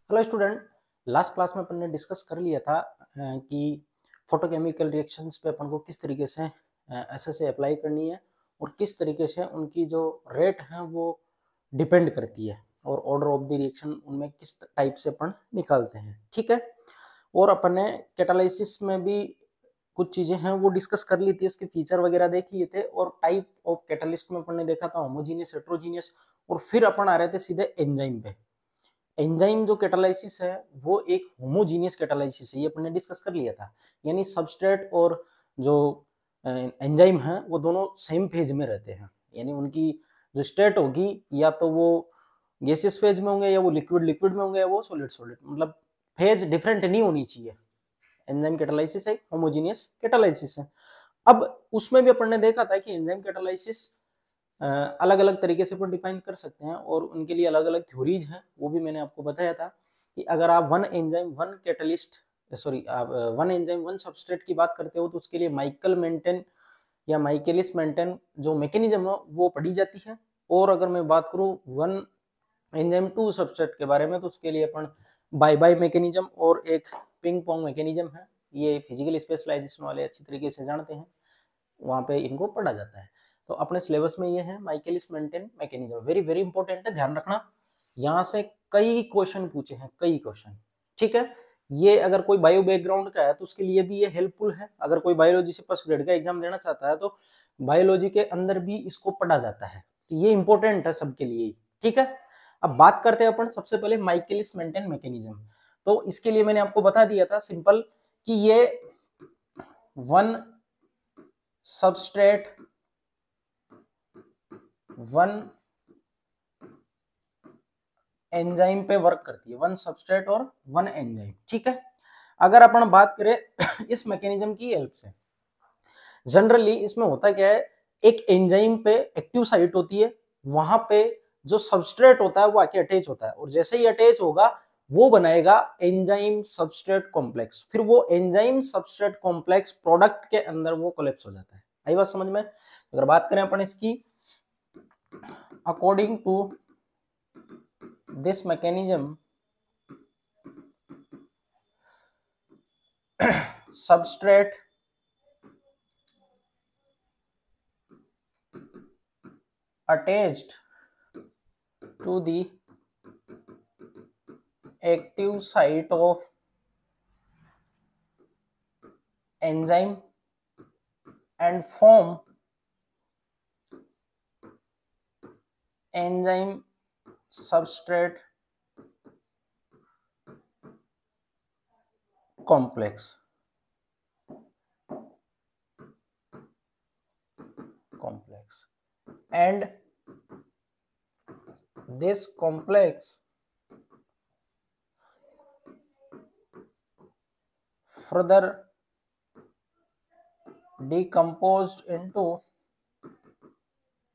Hello student, last class में अपन ने discuss कर लिया था कि फोटोकेमिकल रिएक्शंस पे अपन को किस तरीके से एसएसए अप्लाई करनी है और किस तरीके से उनकी जो रेट है वो डिपेंड करती है और ऑर्डर ऑफ द रिएक्शन उनमें किस टाइप से अपन निकालते हैं। ठीक है। और अपन ने कैटालिसिस में भी कुछ चीजें हैं वो डिस्कस कर ली थी, उसके फीचर वगैरह देख लिए थे और टाइप ऑफ कैटालिस्ट में अपन ने देखा था होमोजीनियस, हेट्रोजीनियस, और फिर अपन आ रहे थे सीधे एंजाइम पे। एंजाइम जो कैटालाइसिस है वो एक होमोजीनियस कैटालाइसिस है, ये अपन ने डिस्कस कर लिया था। यानी सबस्ट्रेट और जो एंजाइम है वो दोनों सेम फेज में रहते हैं, यानी उनकी जो स्टेट होगी या तो वो गैसियस फेज में होंगे या वो लिक्विड लिक्विड में होंगे या वो सॉलिड सॉलिड, मतलब फेज डिफरेंट नहीं होनी चाहिए। एंजाइम कैटालाइसिस एक होमोजीनियस कैटालाइसिस है। अब उसमें भी अपन ने देखा था कि एंजाइम कैटालाइसिस अलग अलग तरीके से अपन डिफाइन कर सकते हैं और उनके लिए अलग अलग थ्योरीज हैं, वो भी मैंने आपको बताया था कि अगर आप वन एंजाइम वन सबस्ट्रेट की बात करते हो तो उसके लिए माइकल मेंटेन या माइकेलिस मेंटेन जो मैकेनिज्म है वो पढ़ी जाती है। और अगर मैं बात करूं वन एंजाइम टू सबस्ट्रेट के बारे में तो उसके लिए अपन बाय बाय मैकेनिज्म और एक पिंग पोंग मैकेनिज्म है, ये फिजिकल स्पेशलाइजेशन वाले अच्छी तरीके से जानते हैं, वहां पे इनको पढ़ा जाता है। तो अपने सिलेबस में ये है Michaelis Menten mechanism, very very important है, ध्यान रखना। यहाँ से कई क्वेश्चन पूछे हैं, कई क्वेश्चन। ठीक है। ये अगर कोई बायो बैकग्राउंड का है तो उसके लिए भी ये हेल्पफुल है। अगर कोई बायोलॉजी से फर्स्ट ग्रेड का एग्जाम देना चाहता है तो बायोलॉजी के अंदर भी इसको पढ़ा जाता है, तो ये इंपॉर्टेंट है सबके लिए। ठीक है। अब बात करते हैं अपन सबसे पहले माइकेलिस मेंटेन मैकेनिज्म। तो इसके लिए मैंने आपको बता दिया था सिंपल कि ये वन सबस्ट्रेट वन एंजाइम पे वर्क करती है, वन सबस्ट्रेट और वन एंजाइम। ठीक है। अगर अपन बात करें इस मैकेनिज्म की हेल्प से, जनरली इसमें होता क्या है, एक एंजाइम पे एक्टिव साइट होती है, वहां पे जो सबस्ट्रेट होता है वो आके अटैच होता है और जैसे ही अटैच होगा वो बनाएगा एंजाइम सबस्ट्रेट कॉम्प्लेक्स, फिर वो एंजाइम सबस्ट्रेट कॉम्प्लेक्स प्रोडक्ट के अंदर वो कोलैप्स हो जाता है। आई बात समझ में? अगर बात करें अपन इसकी, according to this mechanism substrate attached to the active site of enzyme and form enzyme substrate complex and this complex further decomposed into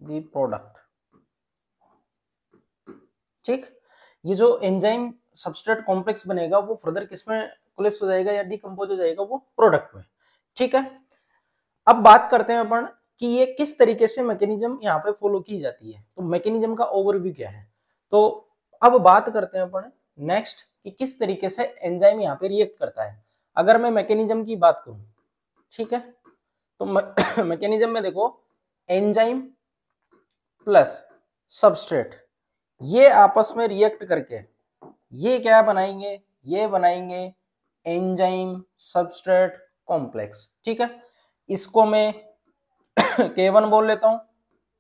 the product। ठीक। ये जो एंजाइम सबस्ट्रेट कॉम्प्लेक्स बनेगा वो फर्दर किसमें कोलैप्स हो जाएगा या डिकम्पोज हो जाएगा? वो प्रोडक्ट में। ठीक है। अब बात करते हैं अपन कि ये किस तरीके से मैकेनिज्म यहाँ पे फॉलो की जाती है, तो मैकेनिज्म का ओवरव्यू क्या है। तो अब बात करते हैं अपन नेक्स्ट कि किस तरीके से एंजाइम यहाँ पे रिएक्ट करता है। अगर मैं मैकेनिज्म की बात करूं, ठीक है, तो मैकेनिज्म में देखो एंजाइम प्लस सबस्ट्रेट ये आपस में रिएक्ट करके ये क्या बनाएंगे? ये बनाएंगे एंजाइम सबस्ट्रेट कॉम्प्लेक्स। ठीक है। इसको मैं K1 बोल लेता हूं,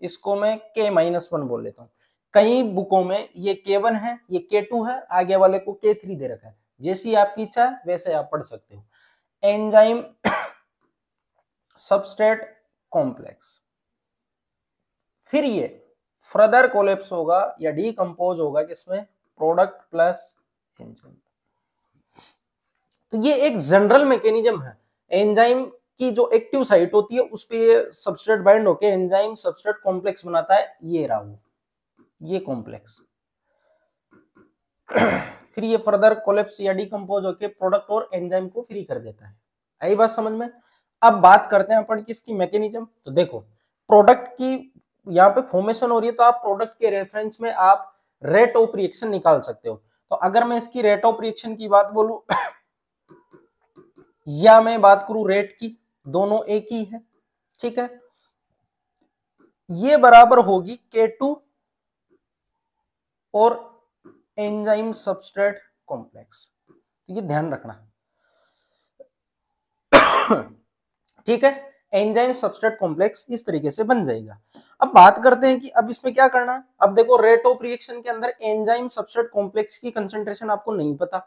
इसको मैं K-1 बोल लेता हूं। कई बुकों में ये K1 है, ये K2 है, आगे वाले को K3 दे रखा है। जैसी आपकी इच्छा है वैसे आप पढ़ सकते हो। एंजाइम सबस्ट्रेट कॉम्प्लेक्स, फिर ये फर्दर कोलैप्स होगा या डीकंपोज होगा किसमें? Product plus enzyme. तो ये एक जनरल मैकेनिज्म है। एंजाइम की जो एक्टिव साइट होती है उस पे ये सबस्ट्रेट बाइंड होके एंजाइम सबस्ट्रेट कॉम्प्लेक्स बनाता है, ये रहा वो, ये कॉम्प्लेक्स। फिर ये फर्दर कोलैप्स या डीकंपोज होके प्रोडक्ट और एंजाइम को फ्री कर देता है। आई बात समझ में? अब बात करते हैं अपन किसकी मैकेनिज्म। तो देखो प्रोडक्ट की यहाँ पे फॉर्मेशन हो रही है तो आप प्रोडक्ट के रेफरेंस में आप रेट ऑफ रिएक्शन निकाल सकते हो। तो अगर मैं इसकी रेट ऑफ रिएक्शन की बात बोलूं या मैं बात करूं रेट की, दोनों एक ही है, ठीक है। ये बराबर होगी K2 और एंजाइम सबस्ट्रेट कॉम्प्लेक्स, तो ये ध्यान रखना ठीक है। एंजाइम सबस्ट्रेट कॉम्प्लेक्स इस तरीके से बन जाएगा। अब बात करते हैं कि अब इसमें क्या करना है। अब देखो रेट ऑफ रिएक्शन के अंदर एंजाइम सबस्ट्रेट कॉम्प्लेक्स की कंसंट्रेशन आपको नहीं पता,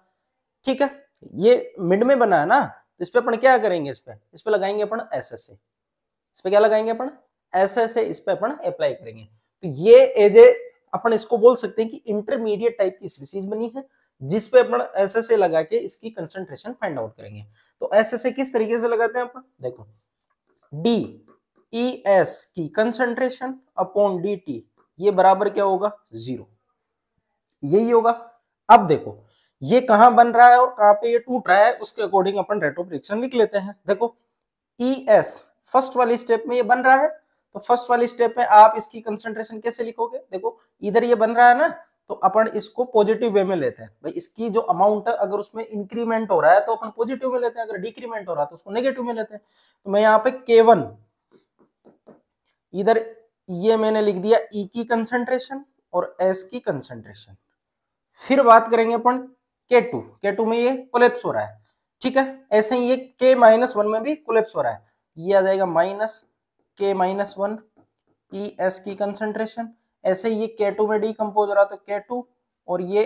ठीक है। ये मिड में बना है ना, तो इस पे अपन क्या करेंगे, इस पे लगाएंगे अपन एसएसए। इस पे क्या लगाएंगे अपन, एसएसए, इस पे अपन अप्लाई करेंगे। तो ये एज ए अपन इसको बोल सकते हैं कि इंटरमीडिएट टाइप की स्पीसीज बनी है, जिस पे अपन एसएसए लगा के इसकी कंसंट्रेशन फाइंड आउट करेंगे। तो एसएसए किस तरीके से लगाते हैं अपन, देखो डी ई एस की कंसंट्रेशन अपॉन डी टी, ये बराबर क्या होगा, 0, यही होगा। अब देखो ये कहां बन रहा है और कहां पे ये टूट रहा है, उसके according upon rate of reaction लिख लेते हैं। देखो ई एस फर्स्ट वाली स्टेप में ये बन रहा है, तो फर्स्ट वाली स्टेप में आप इसकी कंसंट्रेशन कैसे लिखोगे, देखो इधर ये बन रहा है ना, तो अपन इसको पॉजिटिव वे में लेते हैं। भाई इसकी जो अमाउंट है अगर उसमें इंक्रीमेंट हो रहा है तो अपन पॉजिटिव में लेते हैं, अगर डिक्रीमेंट हो रहा है तो उसको नेगेटिव में लेते हैं। तो मैं यहाँ पे K1 इधर ये मैंने लिख दिया E की कंसंट्रेशन और S की कंसंट्रेशन। फिर बात करेंगे अपन K2 में ये कोलैप्स हो रहा है, ठीक है। ऐसे ही ये K-1 में भी कोलैप्स हो रहा है, ये आ जाएगा -K-1 ES की कंसंट्रेशन। ऐसे ही ये K2 में डीकंपोज हो रहा है तो K2 और ये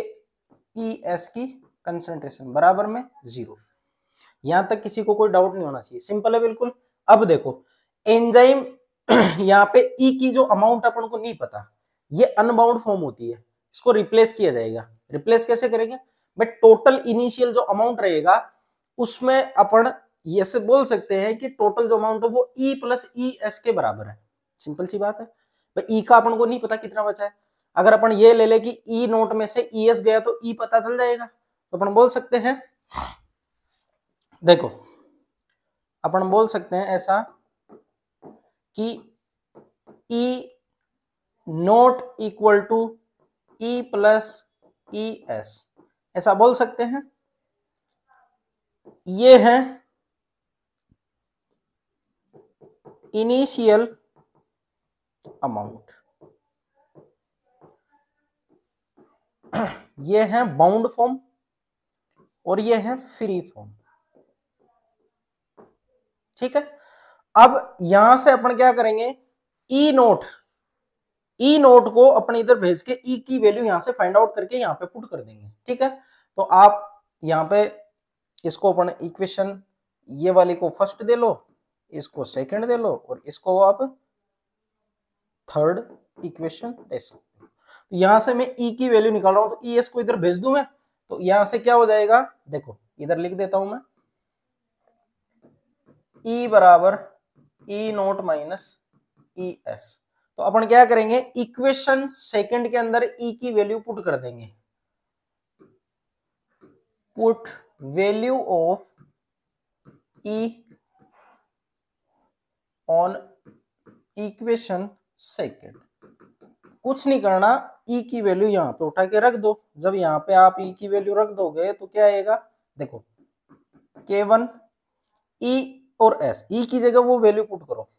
ES की कंसंट्रेशन बराबर में 0। यहां तक किसी को कोई डाउट नहीं होना चाहिए, सिंपल है बिल्कुल। अब देखो एंजाइम यहाँ पे E की जो अमाउंट अपन को नहीं पता, ये अनबाउंड फॉर्म होती है, इसको रिप्लेस किया जाएगा। रिप्लेस कैसे करेंगे, बट टोटल इनिशियल जो अमाउंट रहेगा उसमें अपन ये से बोल सकते हैं कि टोटल जो अमाउंट है वो E प्लस ES के बराबर है, सिंपल सी बात है। भाई E का अपन को नहीं पता कितना बचा है, अगर अपन ये ले ले कि E नोट में से ES गया तो E पता चल जाएगा, तो अपन बोल सकते हैं, देखो अपन बोल सकते हैं ऐसा कि E naught equal to E plus ES, ऐसा बोल सकते हैं। ये है इनिशियल अमाउंट, ये है बाउंड फॉर्म और ये है फ्री फॉर्म, ठीक है। अब यहां से अपन क्या करेंगे, ई नोट को अपन इधर भेज के ई की वैल्यू यहां से फाइंड आउट करके यहां पे पुट कर देंगे, ठीक है। तो आप यहां पे इसको अपन इक्वेशन ये वाली को फर्स्ट दे लो, इसको सेकंड दे लो और इसको आप थर्ड इक्वेशन दे सकते हो। तो यहां से मैं ई की वैल्यू निकाल रहा हूं, तो ES को इधर भेज दूं मैं, तो यहां से क्या हो जाएगा, देखो इधर लिख देता हूं मैं, E बराबर E नोट माइनस ES। तो अपन क्या करेंगे, इक्वेशन सेकंड के अंदर E की वैल्यू पुट कर देंगे, put value of E on equation second. कुछ नहीं करना, E की वैल्यू यहां पे उठा के रख दो। जब यहां पे आप E की वैल्यू रख दोगे तो क्या आएगा, देखो K1 E और S, E की जगह वो वैल्यू पुट करो,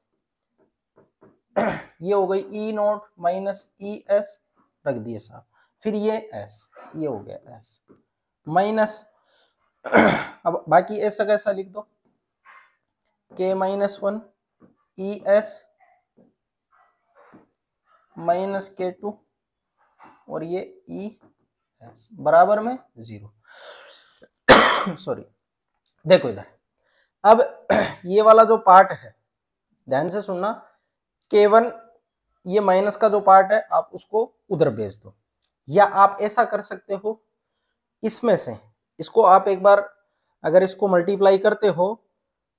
ये हो गई E नोट माइनस ES, रख दिए साहब। फिर ये S, ये हो गया S माइनस अब बाकी ऐसा कैसा लिख दो, K-1 ES माइनस K2 और ये ES बराबर में 0। सॉरी, देखो इधर अब ये वाला जो पार्ट है ध्यान से सुनना, K1 ये माइनस का जो पार्ट है आप उसको उधर भेज दो, या आप ऐसा कर सकते हो, इसमें से इसको आप एक बार अगर इसको मल्टीप्लाई करते हो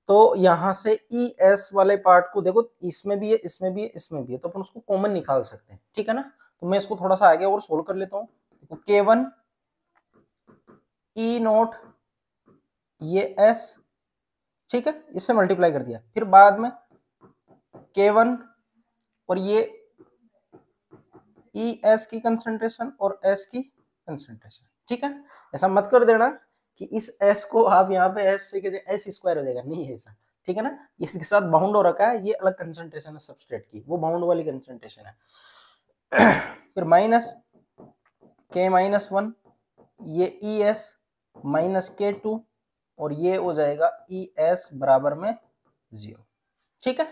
तो यहां से ES वाले पार्ट को देखो, इसमें भी है, इसमें भी है, इसमें भी है, तो अपन उसको कॉमन निकाल सकते हैं, ठीक है ना। तो मैं इसको थोड़ा सा आगे और सोल्व कर लेता हूं। K1 E नोट ये S, ठीक है, इससे मल्टीप्लाई कर दिया, फिर बाद में K1 और ये ES की कंसंट्रेशन और S की कंसंट्रेशन, ठीक है, ऐसा मत कर देना कि इस s को आप यहाँ पे s से s स्क्वायर हो जाएगा, नहीं है ऐसा, ठीक है ना, इसके साथ बाउंड हो रखा है, ये अलग कंसंट्रेशन है सबस्ट्रेट की, वो बाउंड वाली कंसंट्रेशन है। फिर माइनस K-1, ये ES माइनस K2 और ये हो जाएगा ES बराबर में 0, ठीक है।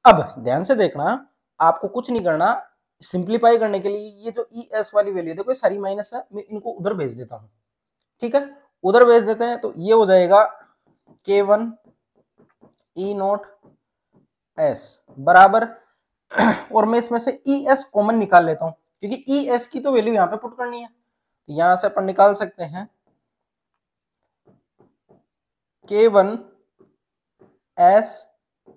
अब ध्यान से देखना, आपको कुछ नहीं करना, सिंप्लीफाई करने के लिए ये जो ES वाली वैल्यू देखो सारी माइनस है, मैं इनको उधर भेज देता हूं, ठीक है, उधर भेज देते हैं, तो ये हो जाएगा K1 E0 S बराबर, और मैं इसमें से ES कॉमन निकाल लेता हूं, क्योंकि ES की तो वैल्यू यहां पे पुट करनी है, तो यहां से अपन निकाल सकते हैं K1 S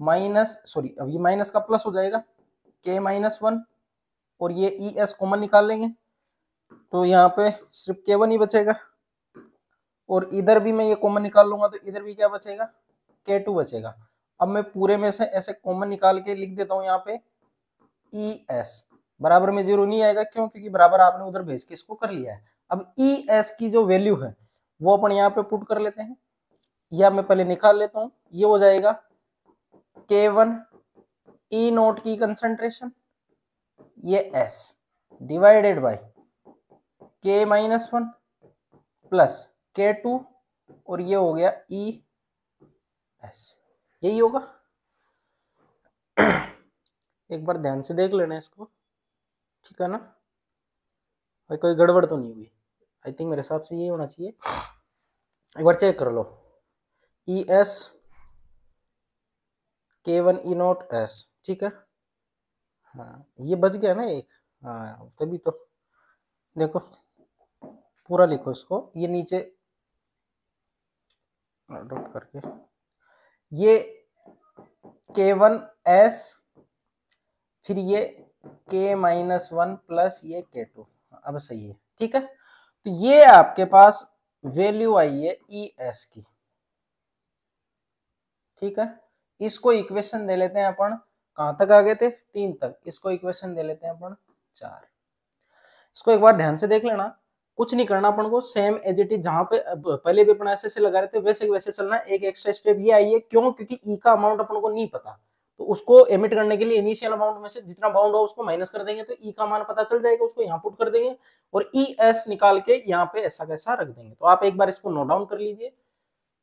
माइनस, सॉरी अब ये माइनस का प्लस हो जाएगा, K-1 और ये ES कॉमन निकाल लेंगे, तो यहाँ पे सिर्फ K1 ही बचेगा, और इधर भी मैं ये कॉमन निकाल लूंगा, तो इधर भी क्या बचेगा, K2 बचेगा। अब मैं पूरे में से ऐसे कॉमन निकाल के लिख देता हूँ यहाँ पे ES बराबर में 0 नहीं आएगा, क्यों, क्योंकि बराबर आपने उधर भेज के इसको कर लिया है। अब ES की जो वैल्यू है वो अपन यहाँ पे पुट कर लेते हैं, या मैं पहले निकाल लेता हूँ, ये हो जाएगा K1 E0 की कंसंट्रेशन, ये S divided by K-1 plus K2 और ये हो गया ES, यही होगा। एक बार ध्यान से देख लेना इसको, ठीक है ना, भाई कोई गड़बड़ तो नहीं हुई, आई थिंक मेरे हिसाब से यही होना चाहिए, एक बार चेक कर लो, ES K1 E0 S, ठीक है, हाँ ये बच गया ना एक, हाँ तभी तो, देखो पूरा लिखो इसको, ये नीचे ड्रॉप करके, ये K1 S फिर ये K-1 प्लस ये K2, अब सही है, ठीक है, तो ये आपके पास वैल्यू आई है ES की, ठीक है, इसको इक्वेशन दे लेते हैं अपन, कहां तक आ गए थे, 3 तक, इसको इक्वेशन दे लेते हैं अपन 4। इसको एक बार ध्यान से देख लेना, कुछ नहीं करना अपन को, सेम एज इट इज, जहां पे पहले भी अपन ऐसे लगा रहे थे वैसे वैसे चलना है। एक एक्स्ट्रा स्टेप ये आई है, क्यों, क्योंकि ई का अमाउंट अपन को नहीं पता, तो उसको एमिट करने के लिए इनिशियल अमाउंट में से जितना बाउंड हो उसको माइनस कर देंगे, तो ई का मान पता चल जाएगा, उसको यहाँ पुट कर देंगे और ई एस निकाल के यहाँ पे ऐसा कैसा रख देंगे। तो आप एक बार इसको नोट डाउन कर लीजिए,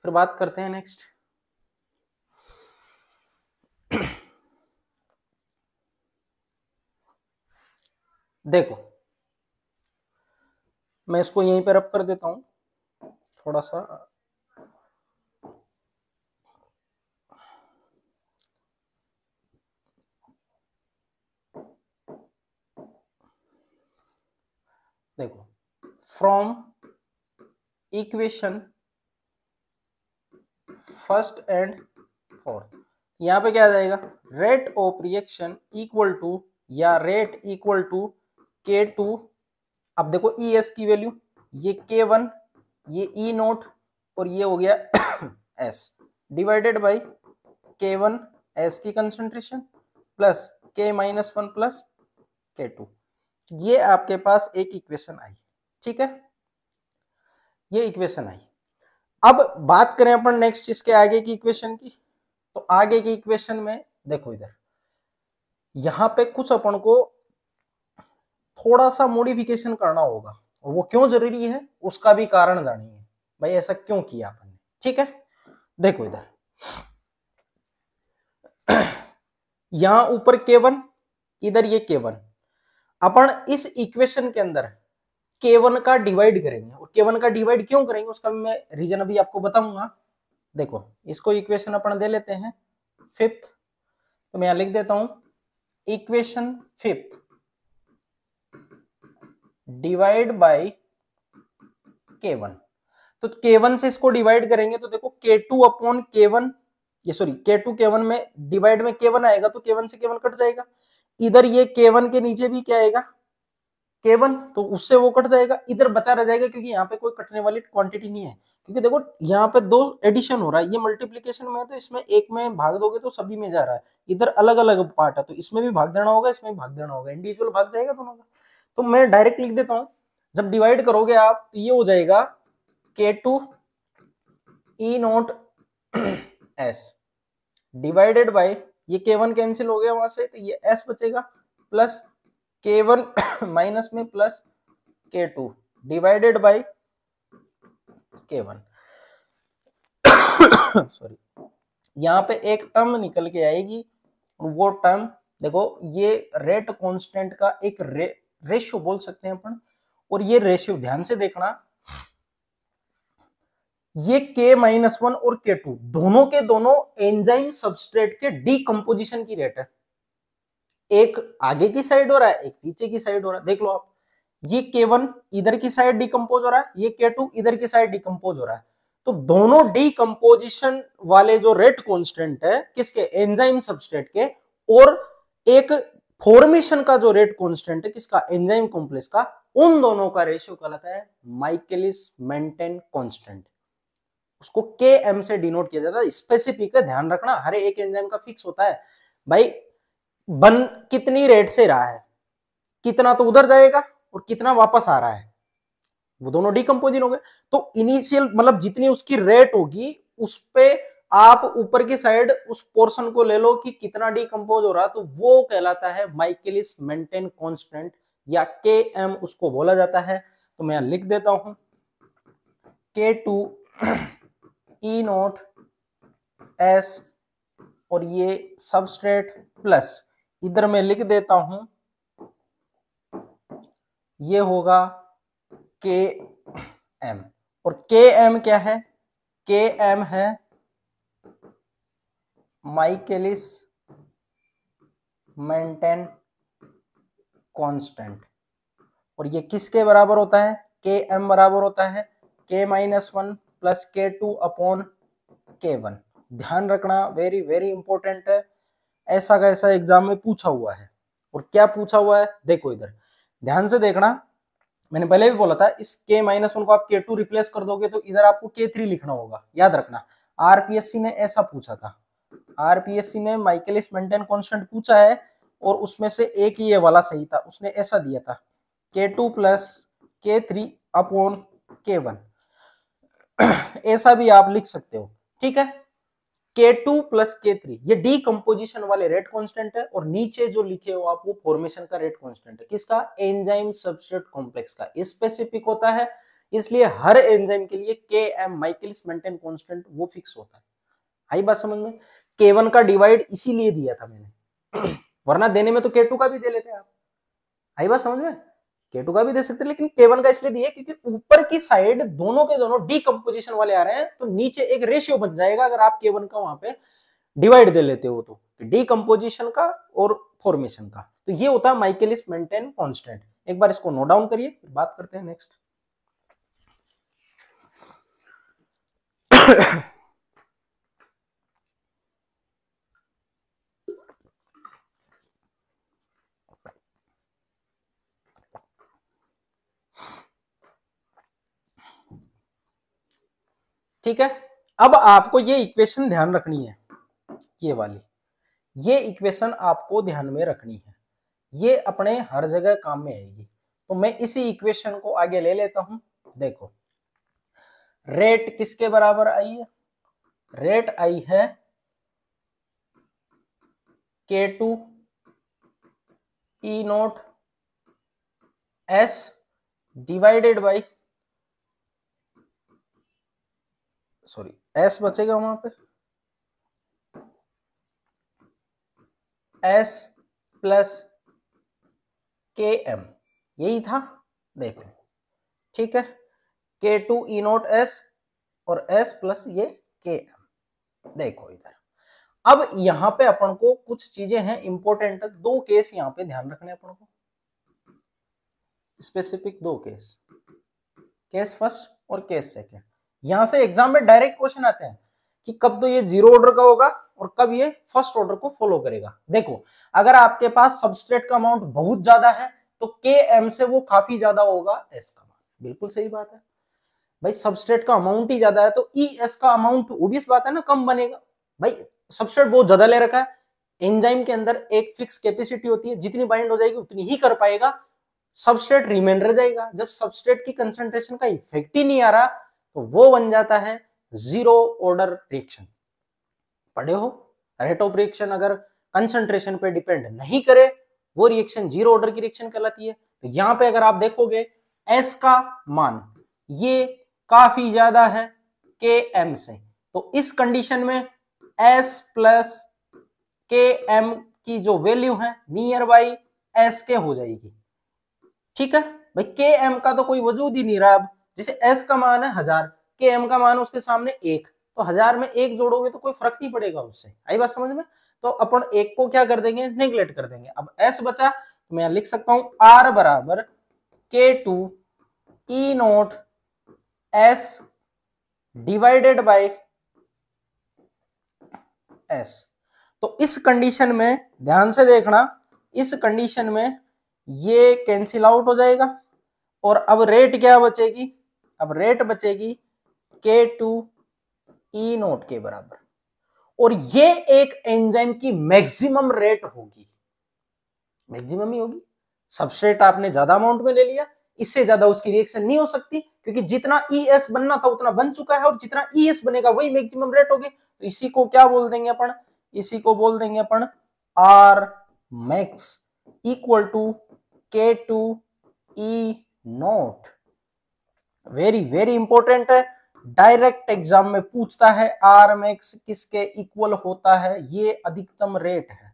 फिर बात करते हैं नेक्स्ट। देखो मैं इसको यहीं पे रब कर देता हूं थोड़ा सा, देखो from equation first and fourth, यहां पे क्या आ जाएगा, rate of reaction equal to या रेट इक्वल टू K2, अब देखो ES की वैल्यू, ये K1 ये E0 और ये हो गया S divided by K1 S की concentration plus K-1 plus K2, ये आपके पास एक इक्वेशन आई, ठीक है, ये इक्वेशन आई। अब बात करें अपन नेक्स्ट इसके आगे की इक्वेशन की, तो आगे की इक्वेशन में देखो इधर यहां पे कुछ अपन को थोड़ा सा मॉडिफिकेशन करना होगा, और वो क्यों जरूरी है उसका भी कारण जानेंगे, भाई ऐसा क्यों किया अपन ने, ठीक है। देखो इधर यहां ऊपर K1 इधर ये K1, अपन इस इक्वेशन के अंदर K1 का डिवाइड करेंगे, और K1 का डिवाइड क्यों करेंगे उसका भी मैं रीजन अभी आपको बताऊंगा। देखो इसको इक्वेशन अपन दे लेते हैं फिफ्थ, तो मैं यहां लिख देता हूं equation fifth divide by K1, तो K1 से इसको डिवाइड करेंगे तो देखो K2 अपॉन K1, ये सॉरी K2 K1 में डिवाइड में K1 आएगा, तो K1 से K1 कट जाएगा, इधर ये K1 के नीचे भी क्या आएगा K1, तो उससे वो कट जाएगा, इधर बचा रह जाएगा, क्योंकि यहाँ पे कोई कटने वाली क्वांटिटी नहीं है, क्योंकि देखो यहाँ पे दो एडिशन हो रहा है, ये मल्टीप्लीकेशन में है, तो इसमें एक में भाग दोगे तो सभी में जा रहा है, इधर अलग अलग पार्ट है, तो इसमें भी भाग देना होगा, इसमें भी भाग देना होगा, इंडिविजुअल भाग जाएगा दोनों का। तो मैं डायरेक्ट लिख देता हूँ जब डिवाइड करोगे आप तो ये हो जाएगा K2 E not S divided by, ये K1 कैंसिल हो गया वहां से, तो ये S बचेगा, प्लस K1 माइनस में plus K2 divided by K1 sorry, यहाँ पे एक टर्म निकल के आएगी, वो टर्म देखो, ये रेट कांस्टेंट का एक रेशियो बोल सकते हैं अपन, और ये रेशियो ध्यान से देखना, ये K-1 और K2 दोनों के दोनों एंजाइम सबस्ट्रेट के डीकंपोजिशन की रेट है, एक आगे की साइड हो रहा है, एक पीछे की साइड हो रहा है। देख लो आप, ये K1 इधर की साइड डिकम्पोज हो रहा है, ये K2 इधर की साइड डिकम्पोज हो रहा है, तो दोनों डीकंपोजिशन वाले जो रेट कांस्टेंट है किसके, एंजाइम सबस्ट्रेट के, और एक फॉर्मेशन का जो रेट कांस्टेंट है किसका, एंजाइम कॉम्प्लेक्स का, उन दोनों का रेशियो कहलाता है माइकेलिस मेंटेन कांस्टेंट, उसको Km से डिनोट किया जाता है। स्पेसिफिक है, ध्यान रखना, हर एक एंजाइम का फिक्स होता है भाई, बन कितनी रेट से रहा है, कितना तो उधर जाएगा और कितना वापस आ रहा है, वो दोनों डिकम्पोजिंग हो गए, तो इनिशियल मतलब जितनी उसकी रेट होगी उस पे आप ऊपर की साइड उस पोर्शन को ले लो कि कितना डिकम्पोज हो रहा, तो वो कहलाता है माइकेलिस मेंटेन कांस्टेंट, या Km उसको बोला जाता है। तो मैं लिख देता हूं K2 E नॉट S, और ये सबस्ट्रेट प्लस इधर मैं लिख देता हूं, ये होगा Km, और Km क्या है, Km है माइकेलिस मेंटेन कांस्टेंट, और ये किसके बराबर होता है, Km बराबर होता है K-1 plus K2 upon K1। ध्यान रखना, वेरी वेरी इंपॉर्टेंट है, ऐसा का ऐसा एग्जाम में पूछा हुआ है। और क्या पूछा हुआ है देखो, इधर ध्यान से देखना, मैंने पहले भी बोला था, इस K-1 को आप K2 रिप्लेस कर दोगे तो इधर आपको K3 लिखना होगा, याद रखना। आरपीएससी ने ऐसा पूछा था, आरपीएससी ने माइकेलिस मेंटेन कांस्टेंट पूछा है, और उसमें से एक ही ये वाला सही था, उसने ऐसा दिया था K2 plus K3 upon K1, ऐसा भी आप लिख सकते हो, ठीक है। K2 प्लस K3 ये डीकंपोजिशन वाले रेट कांस्टेंट है, और नीचे जो लिखे हो आप वो फॉर्मेशन का रेट कांस्टेंट है, किसका, एंजाइम सबस्ट्रेट कॉम्प्लेक्स का, स्पेसिफिक होता है, इसलिए हर एंजाइम के लिए Km माइकेलिस मेंटेन कांस्टेंट वो फिक्स होता है। आई बात समझ में, K1 का डिवाइड इसीलिए दिया था मैंने वरना देने में तो K2 का भी दे लेते आप, आई बात समझ में, K2 का भी दे सकते, लेकिन K1 का इसलिए दिया क्योंकि ऊपर की साइड दोनों के दोनों डीकंपोजिशन वाले आ रहे हैं, तो नीचे एक रेशियो बन जाएगा अगर आप K1 का वहां पे डिवाइड दे लेते हो, तो डीकंपोजिशन का और फॉर्मेशन का, तो ये होता है माइकेलिस मेंटेन कांस्टेंट। एक बार इसको नोट डाउन करिए, फिर बात करते हैं नेक्स्ट। ठीक है, अब आपको ये इक्वेशन ध्यान रखनी है, ये वाली, ये इक्वेशन आपको ध्यान में रखनी है, ये अपने हर जगह काम में आएगी। तो मैं इसी इक्वेशन को आगे ले लेता हूं, देखो रेट किसके बराबर आई है, रेट आई है K2 E not S divided by, sorry S बचेगा वहां पे, S प्लस Km, यही था, देखो ठीक है, K2 E नॉट S और S प्लस ये Km, देखो इधर। अब यहां पे अपन को कुछ चीजें हैं इंपॉर्टेंट, दो केस यहां पे ध्यान रखने अपन को, स्पेसिफिक दो केस, केस फर्स्ट और केस सेकंड। यहां से एग्जाम में डायरेक्ट क्वेश्चन आते हैं कि कब तो ये जीरो ऑर्डर का होगा और कब ये फर्स्ट ऑर्डर को फॉलो करेगा। देखो अगर आपके पास सबस्ट्रेट का अमाउंट बहुत ज्यादा है तो Km से वो काफी ज्यादा होगा S का मान, बिल्कुल सही बात है भाई, सबस्ट्रेट का अमाउंट ही ज्यादा है तो ES का अमाउंट ओबियस बात है ना कम बनेगा भाई, सबस्ट्रेट बहुत ज्यादा ले रखा है, एंजाइम के अंदर एक फिक्स कैपेसिटी होती है, जितनी बाइंड हो जाएगी उतनी ही कर पाएगा, सबस्ट्रेट रिमेन रह जाएगा। जब सबस्ट्रेट की कंसंट्रेशन का इफेक्ट ही नहीं आ रहा तो वो बन जाता है जीरो ऑर्डर रिएक्शन। पढ़े हो, रेट ऑफ रिएक्शन अगर कंसंट्रेशन पे डिपेंड नहीं करे वो रिएक्शन जीरो ऑर्डर की रिएक्शन कहलाती है। तो यहां पे अगर आप देखोगे एस का मान ये काफी ज्यादा है के एम से, तो इस कंडीशन में एस प्लस के एम की जो वैल्यू है नियर बाई एस के हो जाएगी। ठीक है भाई, के एम का तो कोई वजूद ही नहीं रहा। अब जैसे एस का मान है 1000, के एम का मान उसके सामने 1, तो 1000 में 1 जोड़ोगे तो कोई फर्क नहीं पड़ेगा उससे। आई बात समझ में? तो अपन 1 को क्या कर देंगे, नेग्लेक्ट कर देंगे। अब एस बचा तो मैं लिख सकता हूं आर बराबर K two E naught S divided by S. तो इस कंडीशन में ध्यान से देखना, इस कंडीशन में ये कैंसिल आउट हो जाएगा और अब रेट क्या बचेगी, अब रेट बचेगी के टू ई नोट के बराबर। और ये एक एंजाइम की मैक्सिमम रेट होगी, मैक्सिमम ही होगी। सबस्ट्रेट आपने ज्यादा अमाउंट में ले लिया, इससे ज्यादा उसकी रिएक्शन नहीं हो सकती क्योंकि जितना ES बनना था उतना बन चुका है और जितना ES बनेगा वही मैक्सिमम रेट होगी। तो इसी को क्या बोल देंगे अपन, इसी को बोल देंगे अपन R max equal to K two E naught. Very very important है, डायरेक्ट एग्जाम में पूछता है आर मैक्स किसके इक्वल होता है, ये अधिकतम रेट है।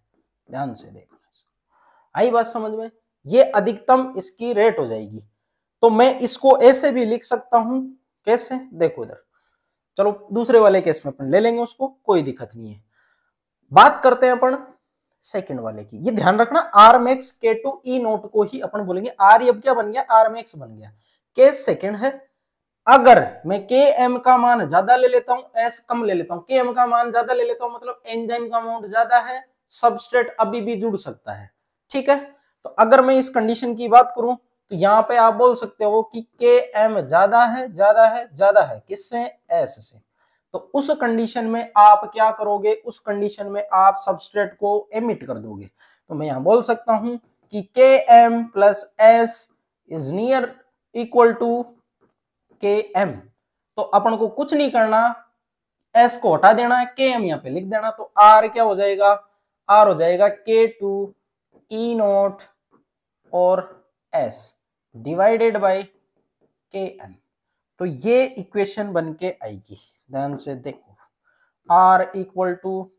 ध्यान से देखना, आई बात समझ में, ये अधिकतम इसकी रेट हो जाएगी। तो मैं इसको ऐसे भी लिख सकता हूं, कैसे देखो इधर, चलो दूसरे वाले केस में अपन ले लेंगे उसको, कोई दिक्कत नहीं है। बात करते हैं अपन सेकंड वाले की। ये ध्यान रखना आर मैक्स के टू ई नोट को ही अपन बोलेंगे, आर अब क्या बन गया, आर मैक्स बन गया। केस सेकंड है, अगर मैं के एम का मान ज्यादा ले लेता हूं, एस कम ले लेता हूं, के एम का मान ज्यादा ले लेता हूं मतलब एंजाइम का अमाउंट ज्यादा है, सबस्ट्रेट अभी भी जुड़ सकता है। ठीक है, तो अगर मैं इस कंडीशन की बात करूं तो यहां पे आप बोल सकते हो कि के एम ज्यादा है, ज्यादा है, ज्यादा है किससे, एस से। तो उस कंडीशन में आप क्या करोगे, उस कंडीशन में आप सबस्ट्रेट को एमिट कर दोगे। तो मैं यहां बोल सकता हूं कि K M plus S is near equal to K M. तो अपन को कुछ नहीं करना, एस को हटा देना है, के एम यहां पे लिख देना। तो आर क्या हो जाएगा, आर हो जाएगा के टू ई नोट और एस डिवाइडेड बाय के एम। तो ये इक्वेशन बन के आएगी। ध्यान से देखो, आर इक्वल टू,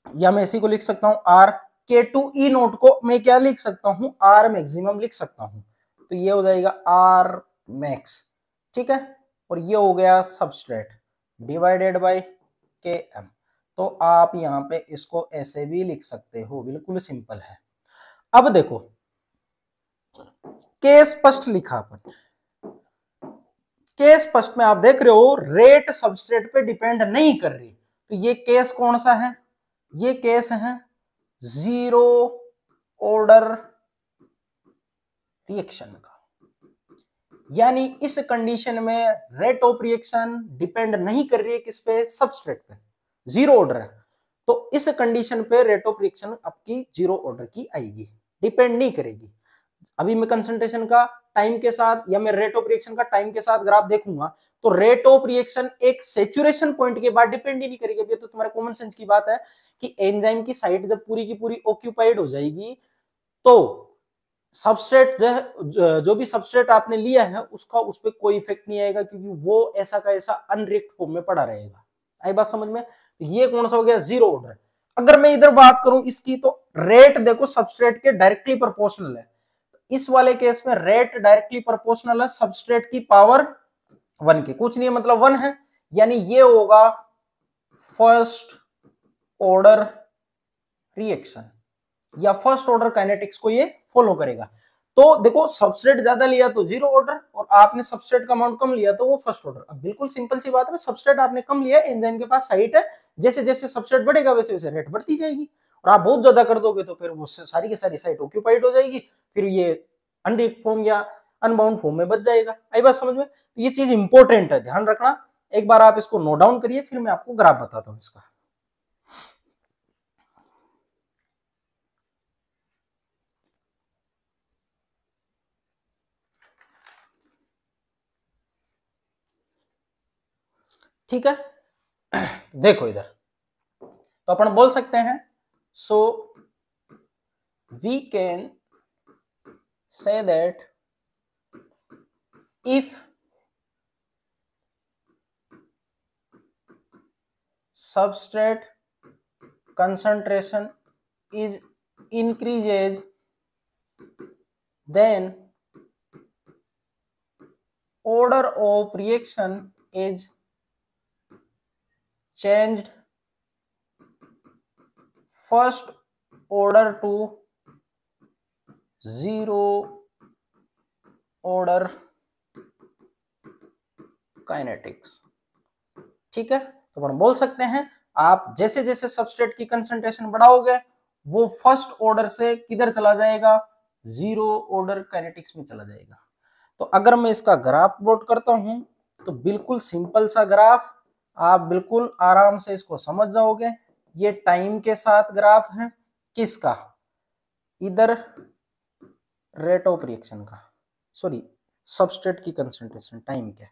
या मैं इसी को लिख सकता हूं आर के टू ई नोट को मैं क्या लिख सकता हूं, आर मैक्सिमम लिख सकता हूं। तो ये हो जाएगा आर मैक्स, ठीक है, और ये हो गया सबस्ट्रेट डिवाइडेड बाय के एम। तो आप यहां पे इसको ऐसे भी लिख सकते हो, बिल्कुल सिंपल है। अब देखो के स्पष्ट लिखा अपन, केस फर्स्ट में आप देख रहे हो रेट सबस्ट्रेट पे डिपेंड नहीं कर रही। तो ये केस कौन सा है, ये केस है जीरो ऑर्डर रिएक्शन का, यानी इस कंडीशन में रेट ऑफ रिएक्शन डिपेंड नहीं कर रही है किस पे, सबस्ट्रेट पे, जीरो ऑर्डर है। तो इस कंडीशन पे रेट ऑफ रिएक्शन आपकी जीरो ऑर्डर की आएगी, डिपेंड नहीं करेगी। अभी मैं कंसंट्रेशन का टाइम के साथ या मैं रेट ऑफ रिएक्शन का टाइम के साथ ग्राफ देखूंगा तो रेट ऑफ रिएक्शन एक सैचुरेशन पॉइंट के बाद डिपेंड ही नहीं करेगी। ये तो तुम्हारे कॉमन सेंस की बात है कि एंजाइम की साइट जब पूरी की पूरी ऑक्यूपाइड हो जाएगी तो सबस्ट्रेट जो भी सबस्ट्रेट आपने लिया है उसका उस पर कोई इफेक्ट नहीं आएगा क्योंकि वो ऐसा का ऐसा अनरिएक्ट फॉर्म में पड़ा रहेगा। आई बात समझ में? ये कौन सा हो गया, जीरो ऑर्डर। अगर मैं इधर बात करूं इसकी तो रेट देखो सबस्ट्रेट के डायरेक्टली प्रोपोर्शनल है। इस वाले केस में रेट डायरेक्टली प्रोपोर्शनल है सबस्ट्रेट की पावर 1 के, कुछ नहीं है मतलब 1 है, यानी ये होगा फर्स्ट ऑर्डर रिएक्शन या फर्स्ट ऑर्डर काइनेटिक्स को ये फॉलो करेगा। तो देखो सबस्ट्रेट ज्यादा लिया तो जीरो ऑर्डर और आपने सबस्ट्रेट का अमाउंट कम लिया तो वो फर्स्ट ऑर्डर। अब बिल्कुल सिंपल सी बात है, सबस्ट्रेट आपने कम लिया, एंजाइम के पास साइट है, जैसे जैसे सबस्ट्रेट बढ़ेगा वैसे वैसे रेट बढ़ती जाएगी। और आप बहुत ज्यादा कर दोगे तो फिर वो सारी की सारी साइट ऑक्यूपाइड हो जाएगी, फिर ये अनरिएक्ट फॉर्म या अनबाउंड फॉर्म में बच जाएगा। आई बात समझ में? ये चीज इंपॉर्टेंट है, ध्यान रखना। एक बार आप इसको नोट डाउन करिए, फिर मैं आपको ग्राफ बताता हूं इसका। ठीक है। देखो इधर तो अपन बोल सकते हैं, so we can say that if substrate concentration is increases, then order of reaction is changed first order to zero order kinetics। ठीक है, तो अपन बोल सकते हैं आप जैसे जैसे सबस्ट्रेट की कंसंट्रेशन बढ़ाओगे वो फर्स्ट ऑर्डर से किधर चला जाएगा, जीरो ऑर्डर काइनेटिक्स में चला जाएगा। तो अगर मैं इसका ग्राफ प्लॉट करता हूं तो बिल्कुल सिंपल सा ग्राफ, आप बिल्कुल आराम से इसको समझ जाओगे। ये टाइम के साथ ग्राफ है किसका, इधर रेट ऑफ रिएक्शन का, सॉरी सबस्ट्रेट की कंसंट्रेशन टाइम के,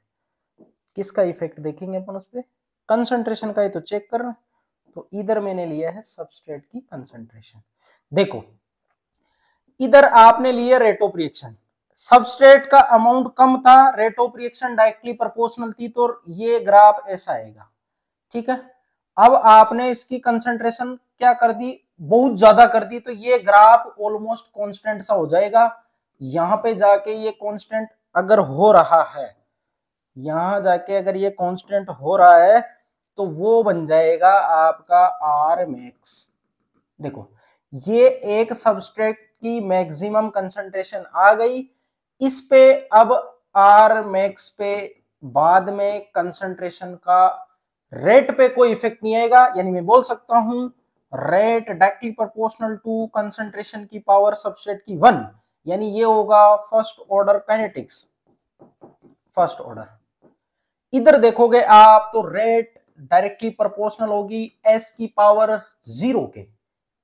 किसका इफेक्ट देखेंगे अपन उस पर, कंसंट्रेशन का ही तो चेक कर रहे हैं। तो इधर मैंने लिया है सबस्ट्रेट की कंसंट्रेशन। देखो इधर आपने लिया रेट ऑफ रिएक्शन, सबस्ट्रेट का अमाउंट कम था, rate of reaction directly proportional थी, तो ये ग्राफ ऐसा आएगा। ठीक है, अब आपने इसकी कंसंट्रेशन क्या कर दी, बहुत ज्यादा कर दी, तो ये ग्राफ ऑलमोस्ट कांस्टेंट सा हो जाएगा। यहां पे जाके ये कांस्टेंट अगर हो रहा है, यहां जाके अगर ये कांस्टेंट हो रहा है तो वो बन जाएगा आपका आर मैक्स। देखो ये एक सबस्ट्रेट की मैक्सिमम कंसंट्रेशन आ गई, इस पे अब आर मैक्स पे बाद में कंसंट्रेशन का रेट पे कोई इफेक्ट नहीं आएगा, यानी मैं बोल सकता हूं rate directly proportional to concentration की पावर सबस्ट्रेट की 1, यानी ये होगा first order kinetics, first order. इधर देखोगे आप तो रेट डायरेक्टली प्रोपोर्शनल होगी एस की पावर 0 के,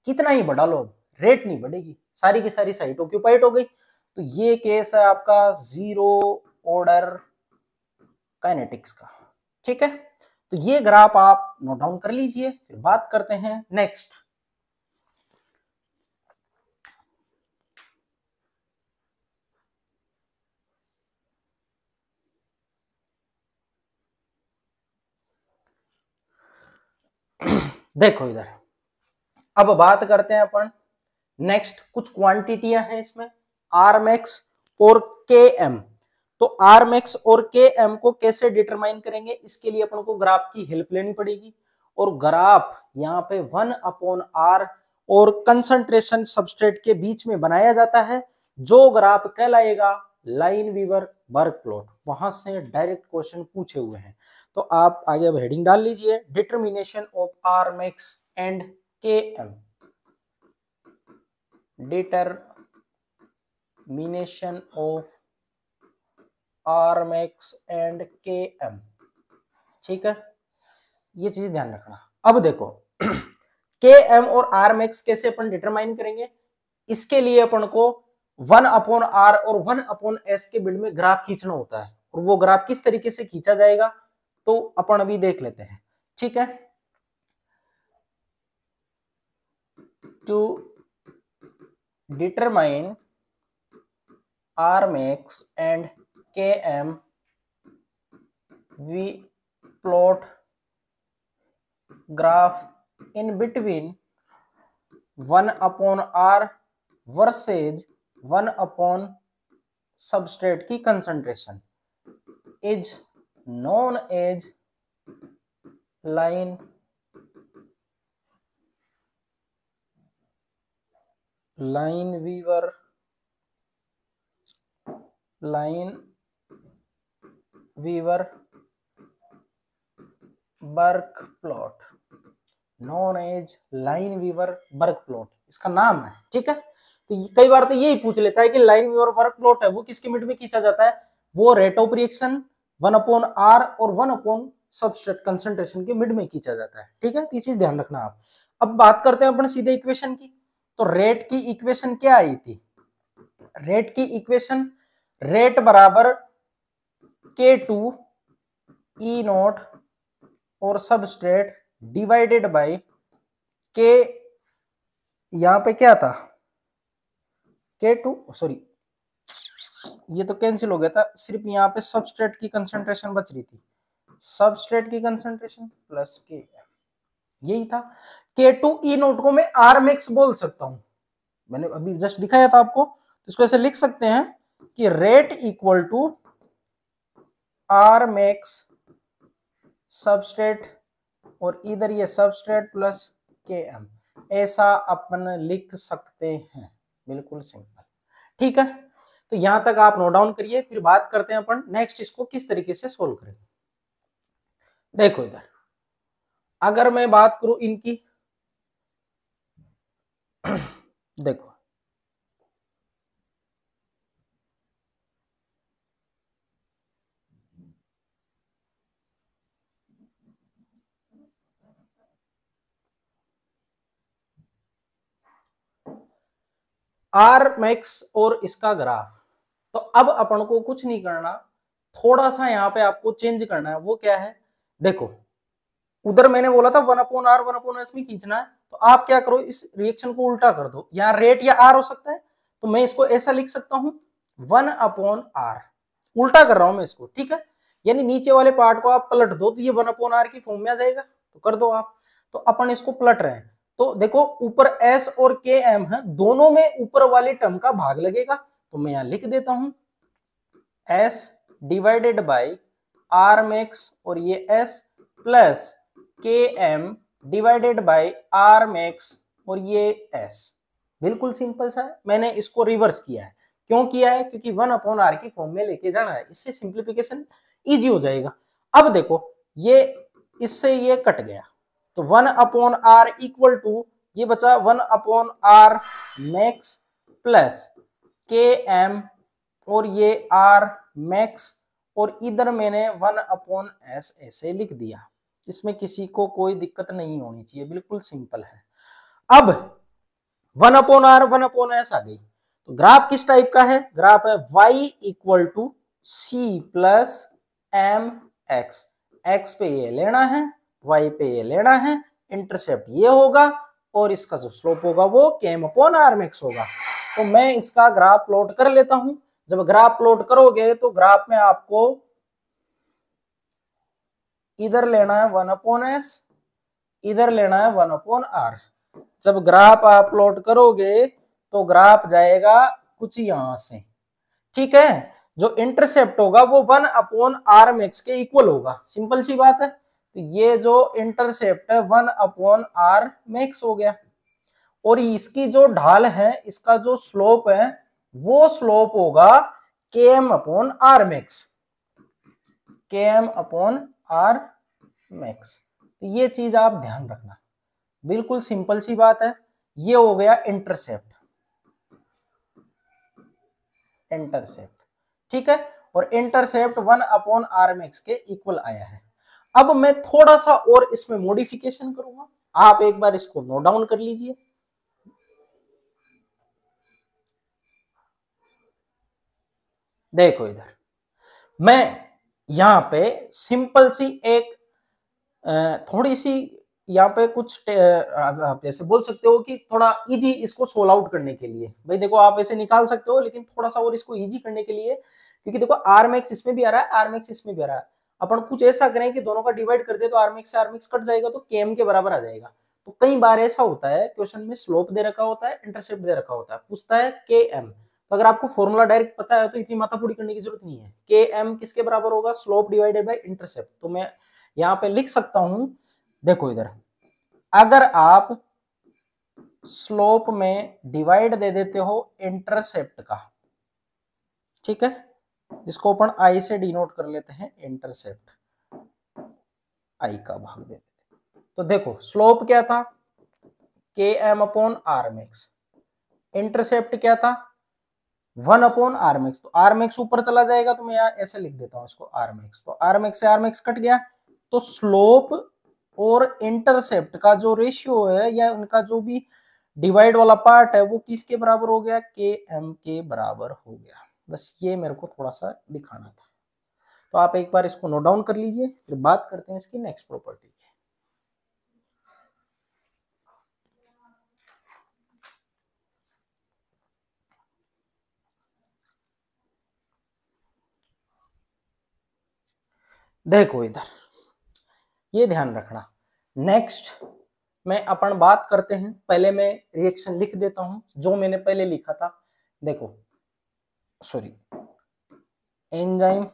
कितना ही बढ़ा लो रेट नहीं बढ़ेगी, सारी की सारी साइट ऑक्यूपाइड हो गई। तो ये केस है आपका जीरो ऑर्डर काइनेटिक्स का। ठीक है, तो ये ग्राफ आप नोट डाउन कर लीजिए, फिर बात करते हैं नेक्स्ट। देखो इधर अब बात करते हैं अपन नेक्स्ट, कुछ क्वांटिटियां हैं इसमें आर मैक्स और के एम। तो आर मैक्स और के एम को कैसे डिटरमाइन करेंगे, इसके लिए अपन को ग्राफ की हेल्प लेनी पड़ेगी। और ग्राफ यहाँ पे 1/r और कंसंट्रेशन सबस्ट्रेट के बीच में बनाया जाता है, जो ग्राफ कहलाएगा लाइनवीवर बर्क प्लॉट। वहां से डायरेक्ट क्वेश्चन पूछे हुए हैं, तो आप आगे अब हेडिंग डाल लीजिए, determination of R max and के M, determination of R max and Km। ठीक है, ये चीज ध्यान रखना। अब देखो Km और R max कैसे अपन डिटरमाइन करेंगे, इसके लिए अपन को 1/r और 1/s के बिल्ड में ग्राफ खींचना होता है, और वो ग्राफ किस तरीके से खींचा जाएगा तो अपन अभी देख लेते हैं। ठीक है, to determine R max and Km, we plot graph in between 1/r versus 1/ substrate की concentration is known as Lineweaver Burk plot, known as Lineweaver Burk plot इसका नाम है। ठीक है, तो कई बार तो यही पूछ लेता है कि लाइनवीवर बर्क प्लॉट है वो किसके मिड में खींचा जाता है, वो रेट ऑफ रिएक्शन 1/r और 1/ सबस्ट्रेट कंसंट्रेशन के मिड में खींचा जाता है। ठीक है, तो ये चीज ध्यान रखना आप। अब बात करते हैं अपन सीधे इक्वेशन की। तो रेट की इक्वेशन क्या आई थी, रेट की इक्वेशन रेट बराबर K2 E0 और सबस्ट्रेट डिवाइडेड बाय के, यहां पे क्या था K2, सॉरी ये तो कैंसिल हो गया था, सिर्फ यहाँ पे सबस्ट्रेट की कंसंट्रेशन बच रही थी, सबस्ट्रेट की कंसंट्रेशन प्लस के, यही था। K2 नोट को मैं आर मैक्स बोल सकता हूं, मैंने अभी जस्ट दिखाया था आपको, तो इसको ऐसे लिख सकते हैं कि rate equal to R max substrate और इधर ये सबस्ट्रेट प्लस Km, ऐसा अपन लिख सकते हैं, बिल्कुल सिंपल। ठीक है, तो यहां तक आप नोट डाउन करिए, फिर बात करते हैं अपन नेक्स्ट इसको किस तरीके से सोल्व करेंगे। देखो इधर अगर मैं बात करूं इनकी, देखो आर मैक्स और इसका ग्राफ, तो अब अपन को कुछ नहीं करना, थोड़ा सा यहाँ पे आपको चेंज करना है। वो क्या है, देखो उधर मैंने बोला था 1/r 1/s में खींचना है, तो आप क्या करो इस रिएक्शन को उल्टा कर दो, यहाँ रेट या आर हो सकता है, तो मैं इसको ऐसा लिख सकता हूं 1/r, उल्टा कर रहा हूं मैं इसको, ठीक है, यानी नीचे वाले पार्ट को आप पलट दो तो ये 1/r की फॉर्म में आ जाएगा, तो कर दो आप। तो अपन इसको पलट रहे हैं, तो देखो ऊपर s और km है, दोनों में ऊपर वाले टर्म का भाग लगेगा, तो मैं यहां लिख देता हूं s divided by R max और ये s plus km divided by R max और ये s, बिल्कुल सिंपल सा है। मैंने इसको रिवर्स किया है, क्यों किया है, क्योंकि 1/r की फॉर्म में लेके जाना है, इससे सिंप्लीफिकेशन इजी हो जाएगा। अब देखो ये इससे ये कट गया, तो 1/r इक्वल टू ये बचा 1/r मैक्स प्लस km और ये r मैक्स, और इधर मैंने 1/s ऐसे लिख दिया, इसमें किसी को कोई दिक्कत नहीं होनी चाहिए, बिल्कुल सिंपल है। अब 1/r 1/s आ गई, तो ग्राफ किस टाइप का है, ग्राफ है y equal to c plus M X, X पे ये लेना है, y पे ये लेना है, इंटरसेप्ट ये होगा, और इसका जो स्लोप होगा वो km/r मैक्स होगा। तो मैं इसका ग्राफ प्लॉट कर लेता हूं। जब ग्राफ प्लॉट करोगे तो ग्राफ में आपको इधर लेना है 1/s, इधर लेना है 1/r। जब ग्राफ आप प्लॉट करोगे तो ग्राफ जाएगा कुछ यहां से, ठीक है, जो इंटरसेप्ट होगा वो 1/r मैक्स के इक्वल होगा, सिंपल सी बात है। तो ये जो इंटरसेप्ट है 1/r मैक्स हो गया, और इसकी जो ढाल है, इसका जो स्लोप है, वो स्लोप होगा km/r मैक्स, km/r मैक्स। तो ये चीज आप ध्यान रखना, बिल्कुल सिंपल सी बात है। ये हो गया इंटरसेप्ट, इंटरसेप्ट, ठीक है, और इंटरसेप्ट 1/r मैक्स के इक्वल आया है। अब मैं थोड़ा सा और इसमें मॉडिफिकेशन करूंगा, आप एक बार इसको नोट डाउन कर लीजिए। देखो इधर मैं यहां पे सिंपल सी एक थोड़ी सी यहाँ पे कुछ आप जैसे बोल सकते हो कि थोड़ा इजी इसको सोल्व आउट करने के लिए, भाई देखो आप ऐसे निकाल सकते हो, लेकिन थोड़ा सा और इसको इजी करने के लिए, क्योंकि देखो आर मैक्स इसमें भी आ रहा है, आर मैक्स इसमें भी आ रहा है, अपन कुछ ऐसा करें कि दोनों का डिवाइड कर दे, तो आर मैक्स से आर मैक्स कट जाएगा, तो केएम के बराबर आ जाएगा। तो कई बार ऐसा होता है क्वेश्चन में स्लोप दे रखा होता है, इंटरसेप्ट दे रखा होता है, पूछता है के एम, तो अगर आपको फॉर्मूला डायरेक्ट पता है तो इतनी माथापूरी करने की जरूरत नहीं है। के एम किसके बराबर होगा, स्लोप डिवाइडेड बाय इंटरसेप्ट। तो मैं यहाँ पे लिख सकता हूं, देखो इधर अगर आप स्लोप में डिवाइड दे देते हो इंटरसेप्ट का, ठीक है, जिसको अपन आई से डिनोट कर लेते हैं, इंटरसेप्ट आई का भाग दे देते, तो देखो स्लोप क्या था, km/r मैक्स, इंटरसेप्ट क्या था 1/r मैक्स, तो r मैक्स ऊपर चला जाएगा, तो मैं यहाँ ऐसे लिख देता हूं इसको r मैक्स, तो r मैक्स से r मैक्स कट गया, तो स्लोप और इंटरसेप्ट का जो रेशियो है, या उनका जो भी डिवाइड वाला पार्ट है, वो किसके बराबर हो गया, km के बराबर हो गया। बस ये मेरे को थोड़ा सा दिखाना था, तो आप एक बार इसको नोट डाउन कर लीजिए, फिर बात करते हैं इसकी नेक्स्ट प्रॉपर्टी की। देखो इधर, ये ध्यान रखना, नेक्स्ट में अपन बात करते हैं, पहले मैं रिएक्शन लिख देता हूं जो मैंने पहले लिखा था। देखो सॉरी, एंजाइम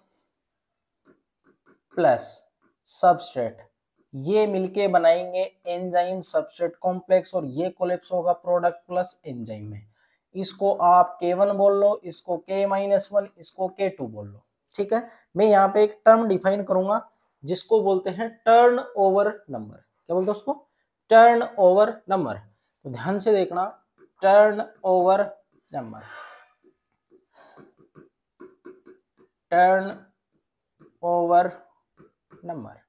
प्लस सबस्ट्रेट, ये मिलके बनाएंगे एंजाइम सबस्ट्रेट कॉम्प्लेक्स, और ये कोलेप्स होगा प्रोडक्ट प्लस एंजाइम में। इसको आप K1 बोल लो, इसको K-1, इसको K2 बोल लो। ठीक है, मैं यहाँ पे एक टर्म डिफाइन करूंगा जिसको बोलते हैं टर्न ओवर नंबर। क्या बोलते हैं उसको? Turn over number. तो ध्यान से देखना, turn over number, turn over number.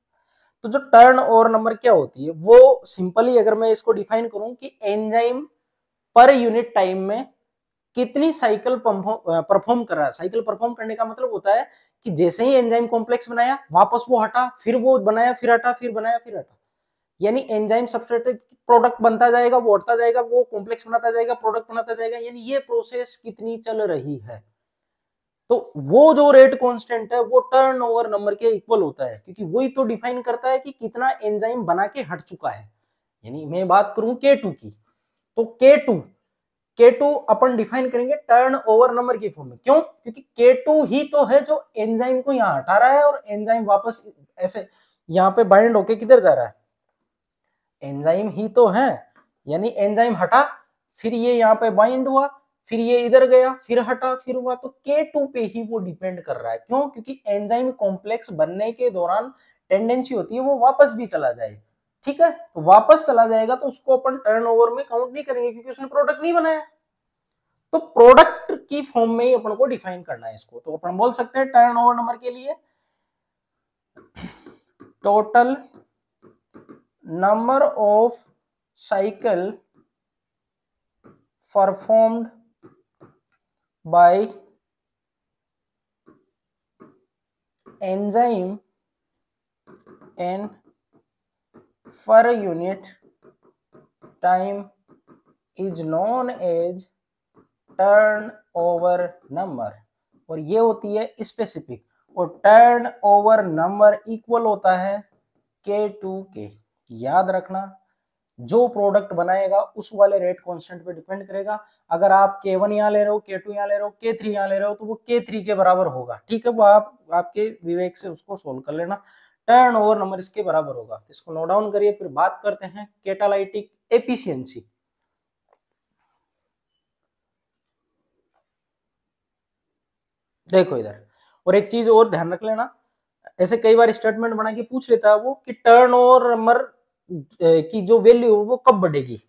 तो जो टर्न ओवर नंबर क्या होती है, वो सिंपली अगर मैं इसको डिफाइन करूं कि एंजाइम पर यूनिट टाइम में कितनी साइकिल परफॉर्म कर रहा है। साइकिल परफॉर्म करने का मतलब होता है कि जैसे ही एंजाइम कॉम्प्लेक्स बनाया, वापस वो हटा, फिर वो बनाया, फिर हटा, फिर बनाया, फिर हटा। यानी एंजाइम सबस्ट्रेट प्रोडक्ट बनता जाएगा, वो हटता जाएगा, वो कॉम्प्लेक्स बनाता जाएगा, प्रोडक्ट बनाता जाएगा, यानी ये प्रोसेस कितनी चल रही है। तो वो जो रेट कांस्टेंट है वो टर्नओवर नंबर के इक्वल होता है, क्योंकि वही तो डिफाइन करता है कि कितना एंजाइम बना के हट चुका है। यानी मैं बात करूं K2 की, तो K2 अपन डिफाइन करेंगे टर्न ओवर नंबर की फॉर्म में। क्यों? क्योंकि K2 ही तो है जो एंजाइम को यहाँ हटा रहा है, और एंजाइम वापस ऐसे यहाँ पे बाइंड होके किधर जा रहा है, एंजाइम ही तो है। यानी एंजाइम हटा, फिर ये यहाँ पे बाइंड हुआ, फिर ये इधर गया, फिर हटा, फिर हुआ। तो K2 पे ही वो डिपेंड कर रहा है। क्यों? क्योंकि एंजाइम कॉम्प्लेक्स बनने के दौरान टेंडेंसी होती है वो वापस भी चला जाए। ठीक है, तो वापस चला जाएगा तो उसको अपन टर्नओवर में काउंट नहीं करेंगे, क्योंकि उसने प्रोडक्ट नहीं बनाया। तो प्रोडक्ट की फॉर्म में ही अपन को डिफाइन करना है इसको। तो अपन बोल सकते हैं टर्नओवर नंबर के लिए total number of cycle performed by enzyme and per unit time is known as turnover number, और ये होती है स्पेसिफिक, और टर्न ओवर नंबर इक्वल होता है K2 के। याद रखना, जो प्रोडक्ट बनाएगा उस वाले रेट कांस्टेंट पे डिपेंड करेगा। अगर आप K1 यहाँ ले रहे हो, K2 यहाँ ले रहे हो, K3 यहाँ ले रहे हो, तो वो K3 के बराबर होगा। ठीक है, वो आप आपके विवेक से उसको सोल्व कर लेना। टर्न ओवर नंबर इसके बराबर होगा। इसको नोट डाउन करिए, फिर बात करते हैं कैटालाइटिक एफिशिएंसी। देखो इधर, और एक चीज और ध्यान रख लेना, ऐसे कई बार स्टेटमेंट बना के पूछ लेता है वो कि टर्न ओवर नंबर की जो वैल्यू वो कब बढ़ेगी।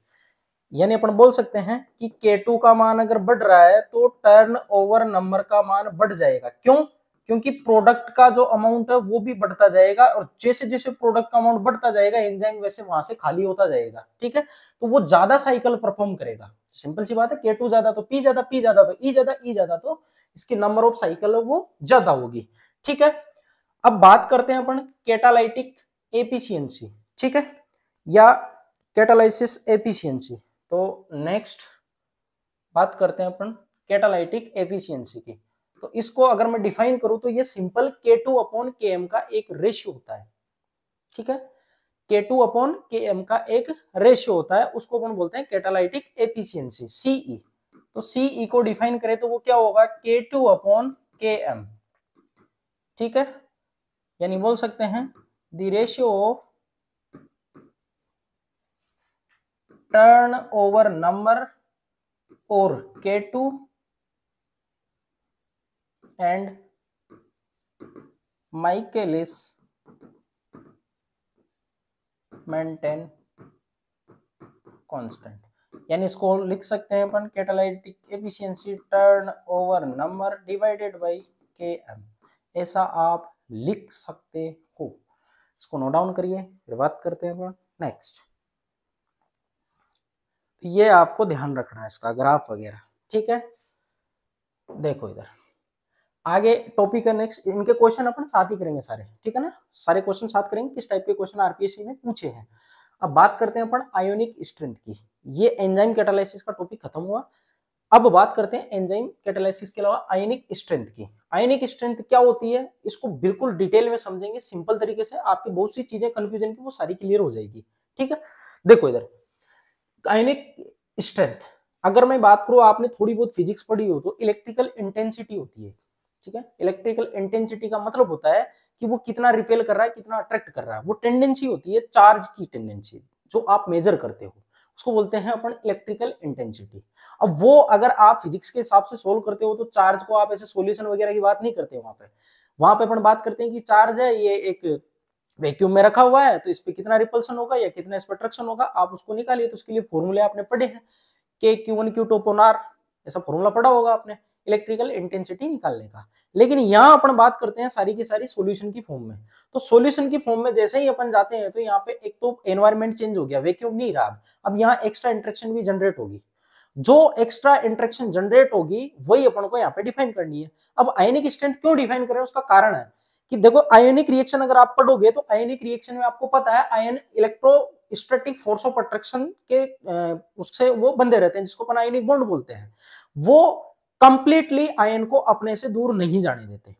यानी अपन बोल सकते हैं कि K2 का मान अगर बढ़ रहा है तो टर्न ओवर नंबर का मान बढ़ जाएगा। क्यों? क्योंकि प्रोडक्ट का जो अमाउंट है वो भी बढ़ता जाएगा, और जैसे जैसे प्रोडक्ट का अमाउंट बढ़ता जाएगा एंजाइम वैसे वहां से खाली होता जाएगा। ठीक है, तो वो ज्यादा साइकिल परफॉर्म करेगा। सिंपल सी बात है, K2 ज्यादा तो P ज्यादा, P ज्यादा तो E ज्यादा, E ज्यादा तो इसकी नंबर ऑफ साइकिल वो ज्यादा होगी। ठीक है, अब बात करते हैं अपन कैटालाइटिक एफिशिएंसी। ठीक है, या कैटालाइसिस एफिशिएंसी। तो नेक्स्ट बात करते हैं अपन कैटालाइटिक एफिशिएंसी की। तो इसको अगर मैं डिफाइन करूं तो ये सिंपल K2 अपॉन Km का एक रेशियो होता है। ठीक है, K2 अपॉन Km का एक रेशियो होता है, उसको अपन बोलते हैं कैटालाइटिक एफिशिएंसी, CE। तो CE को डिफाइन करें तो वो क्या होगा, K2 अपॉन Km। ठीक है, यानी बोल सकते हैं the ratio of turn over number और K2 and Michaelis maintain constant. यानी इसको लिख सकते हैं अपन catalytic efficiency turnover number divided by Km, ऐसा आप लिख सकते हो। इसको नोट डाउन करिए, फिर बात करते हैं अपन नेक्स्ट। ये आपको ध्यान रखना है इसका ग्राफ वगैरह। ठीक है, देखो इधर आगे टॉपिक है नेक्स्ट, इनके क्वेश्चन अपन साथ ही करेंगे सारे, ठीक है ना, सारे क्वेश्चन साथ करेंगे किस टाइप के क्वेश्चन आरपीएससी में पूछे हैं। अब बात करते हैं अपन आयोनिक स्ट्रेंथ की। ये एंजाइम कैटालाइसिस का टॉपिक खत्म हुआ। अब बात करते हैं एंजाइम कैटालाइसिस के अलावा आयोनिक स्ट्रेंथ की। आयोनिक स्ट्रेंथ क्या होती है, इसको बिल्कुल डिटेल में समझेंगे, सिंपल तरीके से, आपकी बहुत सी चीजें कंफ्यूजन की वो सारी क्लियर हो जाएगी, ठीक है। देखो इधर आयोनिक स्ट्रेंथ, अगर मैं बात करूं, आपने थोड़ी बहुत फिजिक्स पढ़ी हो तो इलेक्ट्रिकल इंटेंसिटी होती है, ठीक है। इलेक्ट्रिकल इंटेंसिटी का मतलब होता है कि वो कितना रिपेल कर रहा है, कितना अट्रैक्ट कर रहा है। वो टेंडेंसी होती है, चार्ज की टेंडेंसी जो आप मेजर करते हो, उसको बोलते हैं अपन इलेक्ट्रिकल इंटेंसिटी। अब वो अगर आप फिजिक्स के हिसाब से सोल्व करते हो तो चार्ज को आप ऐसे सॉल्यूशन वगैरह की बात नहीं करते वहां पे अपन बात करते हैं कि चार्ज है, ये एक वैक्यूम में रखा हुआ है, तो इस पे कितना रिपल्सन होगा या कितना इस पर अट्रैक्शन होगा, आप उसको निकालिए। तो उसके लिए फॉर्मूले आपने पढ़े हैं, के Q1 Q2 अपॉन R, ऐसा फॉर्मूला पढ़ा होगा आपने इलेक्ट्रिकल इंटेंसिटी निकालने का। लेकिन यहाँ अपन बात करते हैं सारी की सारी सॉल्यूशन की फॉर्म में। तो सॉल्यूशन की फॉर्म में जैसे ही अपन जाते हैं तो यहाँ पे एक तो एनवायरनमेंट चेंज हो गया, वैक्यूम नहीं रहा, अब यहाँ एक्स्ट्रा इंटरेक्शन भी जनरेट होगी। जो एक्स्ट्रा इंटरेक्शन जनरेट होगी वही अपन को यहाँ पे डिफाइन करनी है। अब आयोनिक स्ट्रेंथ क्यों डिफाइन करें, उसका कारण है कि देखो आयोनिक रिएक्शन अगर आप पढ़ोगे तो आयोनिक रिएक्शन में आपको पता है ion electrostatic force of attraction के उससे वो बंधे रहते हैं, जिसको अपन आयोनिक बॉन्ड बोलते हैं। वो कंप्लीटली आयन को अपने से दूर नहीं जाने देते,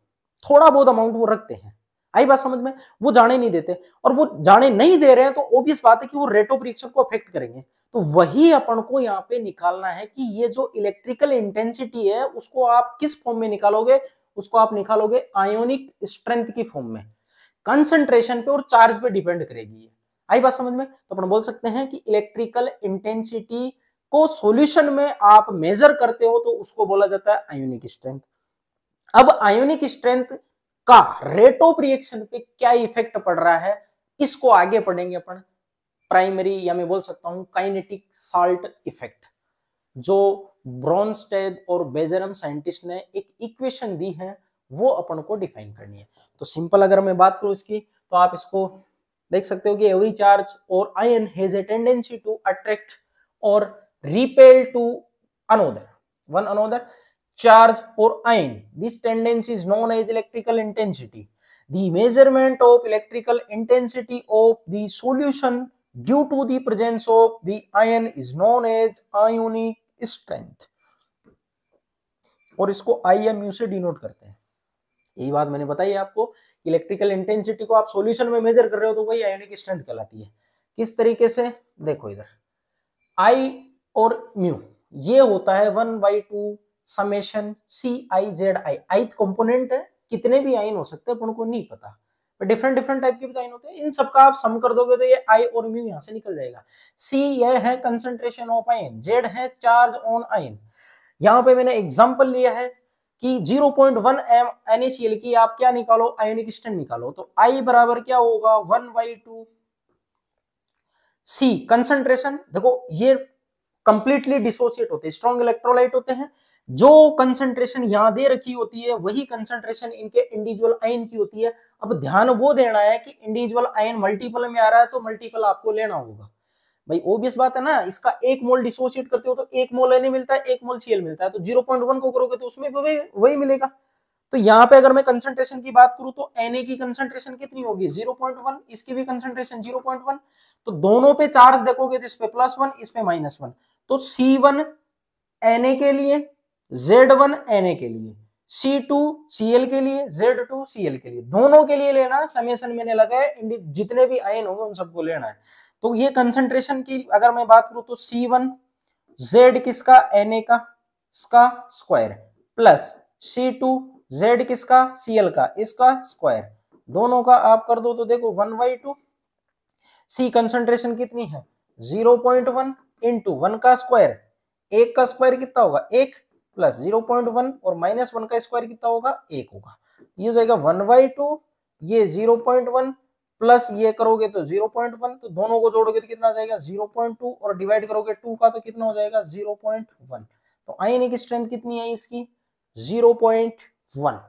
थोड़ा बहुत अमाउंट वो रखते हैं। आई बात समझ में, वो जाने नहीं देते, और वो जाने नहीं दे रहे हैं तो ऑब्वियस बात है कि वो रेट ऑफ रिएक्शन को अफेक्ट करेंगे। तो वही अपन को यहाँ पे निकालना है कि ये जो इलेक्ट्रिकल इंटेंसिटी है उसको आप किस फॉर्म में निकालोगे, उसको आप निकालोगे आयोनिक स्ट्रेंथ की फॉर्म में। कंसंट्रेशन पे और चार्ज पे डिपेंड करेगी। आई बात समझ में, तो अपन बोल सकते हैं कि इलेक्ट्रिकल इंटेंसिटी को सॉल्यूशन में आप मेजर करते हो तो उसको बोला जाता है आयोनिक स्ट्रेंथ। अब आयोनिक स्ट्रेंथ का रेट ऑफ रिएक्शन पे क्या इफेक्ट पड़ रहा है, इसको आगे पढ़ेंगे अपन। प्राइमरी या मैं बोल सकता हूं काइनेटिक साल्ट इफेक्ट, जो ब्रोनस्टेड और बेजरम साइंटिस्ट ने एक इक्वेशन दी है, वो अपन को डिफाइन करनी है। तो सिंपल अगर मैं बात करूं इसकी, तो आप इसको देख सकते हो कि every charge or ion has a tendency to attract or repel to one another charge or ion. This tendency is known as electrical intensity. The measurement of electrical intensity of the solution due to the presence of the ion is known as ionic strength. और इसको IMU से denote करते हैं। यही बात मैंने बताई आपको, इलेक्ट्रिकल इंटेंसिटी को आप सॉल्यूशन में मेजर कर रहे हो तो वही आयोनिक स्ट्रेंथ कहलाती है। किस तरीके से, देखो इधर I और म्यू ये होता है 1/2 समेशन CIZI। आइथ कंपोनेंट है, कितने भी आयन हो सकते हैं अपन को नहीं पता, डिफरेंट डिफरेंट टाइप के भी आयन होते हैं। इन सबका आप सम कर दोगे तो ये I और म्यू यहां से निकल जाएगा। C ये है कंसंट्रेशन ऑफ आयन, Z है चार्ज ऑन आयन। यहां पे मैंने एग्जांपल लिया है कि 0.1 m NaCl की आप क्या निकालो, आयोनिक स्ट्रेंथ निकालो। तो I बराबर क्या होगा 1/2 C कंसंट्रेशन। देखो ये कंप्लीटली डिसोसिएट होते हैं, स्ट्रॉन्ग इलेक्ट्रोलाइट होते हैं। जो कंसंट्रेशन यहां दे रखी होती है वही कंसंट्रेशन इनके इंडिविजुअल आयन की होती है। अब ध्यान वो देना है कि इंडिविजुअल आयन मल्टीपल में आ रहा है तो मल्टीपल आपको लेना होगा। भाई ओबियस बात है ना, इसका 1 मोल डिसोसिएट करते हो तो 1 मोल Na मिलता है, 1 मोल Cl मिलता है, तो 0.1 को करोगे तो उसमें वही मिलेगा। तो यहाँ पे अगर मैं कंसंट्रेशन की बात करूं तो Na की कंसंट्रेशन कितनी होगी 0.1, इसकी भी कंसंट्रेशन 0.1। तो दोनों पे चार्ज देखोगे तो इस पे +1 इस पे -1, तो C1 Na के लिए, Z1 Na के लिए, C2 Cl के लिए, Z2 Cl के लिए, दोनों के लिए लेना। समेशन मैंने लगाया, जितने भी आयन होंगे उन सबको लेना है। तो ये कंसंट्रेशन की अगर मैं बात करूं तो C1 Z किसका Na का इसका स्क्वायर प्लस C2 Z किसका Cl का इसका स्क्वायर, दोनों का आप कर दो तो देखो 1/2। C कंसंट्रेशन कितनी है 0.1 इंटू 1 का स्क्वायर, 1 का स्क्वायर कितना होगा 1 प्लस 0.1 और -1 का स्क्वायर कितना होगा 1 होगा। ये हो जाएगा 1/2, ये 0.1 प्लस ये करोगे तो 0.1, तो दोनों को जोड़ोगे तो कितना आ जाएगा 0.2 और डिवाइड करोगे 2 का तो कितना हो जाएगा 0.1। तो आयनिक स्ट्रेंथ कितनी है इसकी 0.1।